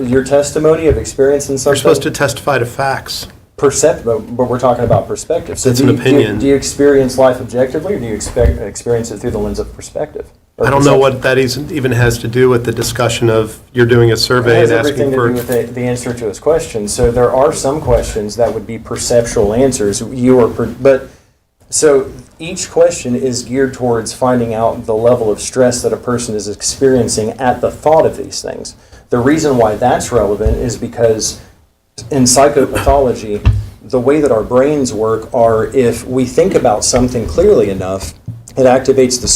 Speaker 5: Your testimony of experience in something?
Speaker 1: You're supposed to testify to facts.
Speaker 5: But we're talking about perspective. So
Speaker 1: It's
Speaker 5: do
Speaker 1: an
Speaker 5: you-
Speaker 1: opinion.
Speaker 5: Do you experience life objectively, or do you experience it through the lens of perspective? Or
Speaker 1: I don't know
Speaker 5: perception?
Speaker 1: what that even has to do with the discussion of you're doing a
Speaker 5: It
Speaker 1: survey
Speaker 5: has
Speaker 1: and
Speaker 5: everything
Speaker 1: asking
Speaker 5: to
Speaker 1: for.
Speaker 5: do with the answer to his question. So there are some questions that would be perceptual answers. So each question is geared towards finding out the level of stress that a person is experiencing at the thought of these things. The reason why that's relevant is because in psychopathology, the way that our brains work are if we think about something clearly enough, it activates the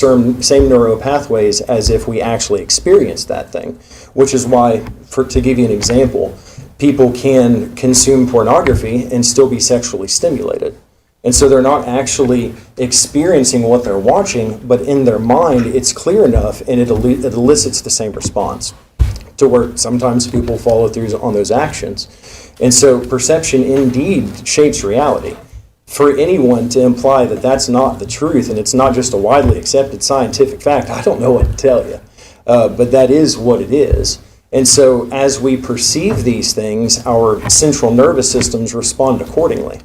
Speaker 5: same neural pathways as if we actually experienced that thing, which is why, to give you an example, people can consume pornography and still be sexually stimulated. And so they're not actually experiencing what they're watching, but in their mind, it's clear enough and it elicits the same response to where sometimes people follow through on those actions. And so perception indeed shapes reality. For anyone to imply that that's not the truth and it's not just a widely accepted scientific fact, I don't know what to tell you. But that is what it is. And so as we perceive these things, our central nervous systems respond accordingly.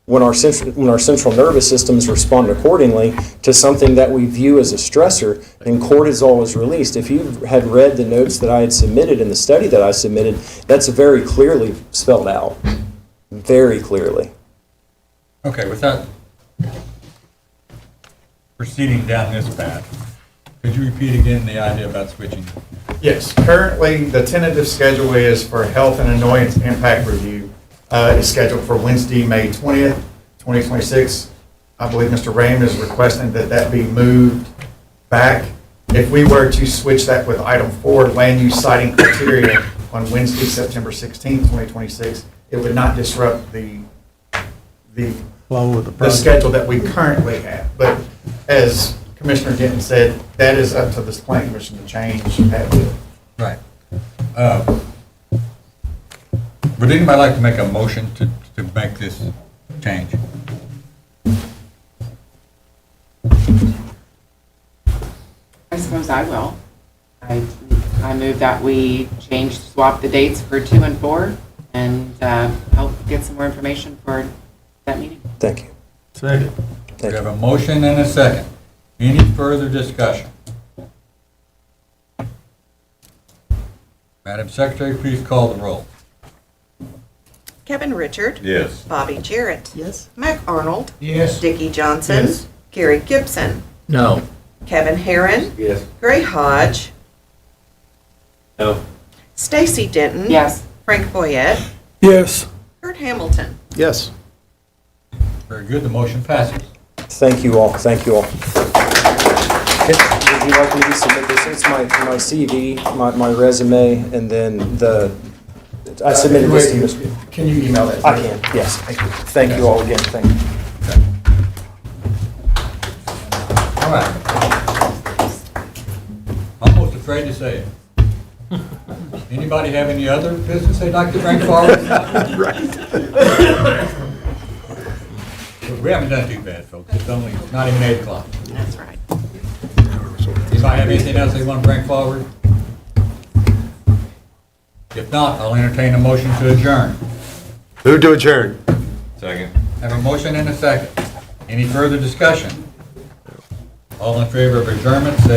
Speaker 5: When our central nervous systems respond accordingly to something that we view as a stressor, then cortisol is released. If you had read the notes that I had submitted in the study that I submitted, that's very clearly spelled out. Very clearly.
Speaker 3: Okay, without proceeding down this path, could you repeat again the idea about switching?
Speaker 9: Yes, currently, the tentative schedule is for health and annoyance impact review. Is scheduled for Wednesday, May 20th, 2026. I believe Mr. Raymond is requesting that that be moved back. If we were to switch that with item 4, land use siting criteria, on Wednesday, September 16th, 2026, it would not disrupt the
Speaker 20: Flow of the
Speaker 9: the
Speaker 20: project.
Speaker 9: schedule that we currently have. But as Commissioner Denton said, that is up to this planning commission to change that deal.
Speaker 3: Right. Would anybody like to make a motion to make this change?
Speaker 14: I suppose I will. I move that we swap the dates for 2 and 4 and help get some more information for that meeting.
Speaker 5: Thank you.
Speaker 3: Second. We have a motion and a second. Any further discussion? Madam Secretary, please call the roll.
Speaker 7: Kevin Richard.
Speaker 6: Yes.
Speaker 7: Bobby Jarrett.
Speaker 17: Yes.
Speaker 7: Mike Arnold.
Speaker 11: Yes.
Speaker 7: Dickie Johnson.
Speaker 11: Yes.
Speaker 7: Gary Gibson.
Speaker 13: No.
Speaker 7: Kevin Herron.
Speaker 6: Yes.
Speaker 7: Gray Hodge.
Speaker 6: No.
Speaker 7: Stacy Denton.
Speaker 14: Yes.
Speaker 7: Frank Boyette.
Speaker 12: Yes.
Speaker 7: Kurt Hamilton.
Speaker 1: Yes.
Speaker 3: Very good, the motion passes.
Speaker 5: Thank you all. Thank you all. Would you like me to submit this? It's my CV, my resume, and then I submitted this to you.
Speaker 9: Can you email that?
Speaker 5: I can, yes. Thank you all again. Thank you.
Speaker 3: All right. Almost afraid to say it. Anybody have any other business they'd like to bring forward? We haven't done too bad, folks. It's not even 8 o'clock.
Speaker 7: That's right.
Speaker 3: Anybody have anything else they want to bring forward? If not, I'll entertain a motion to adjourn.
Speaker 1: Move to adjourn.
Speaker 6: Second.
Speaker 3: Have a motion and a second. Any further discussion? All in favor of adjournment, say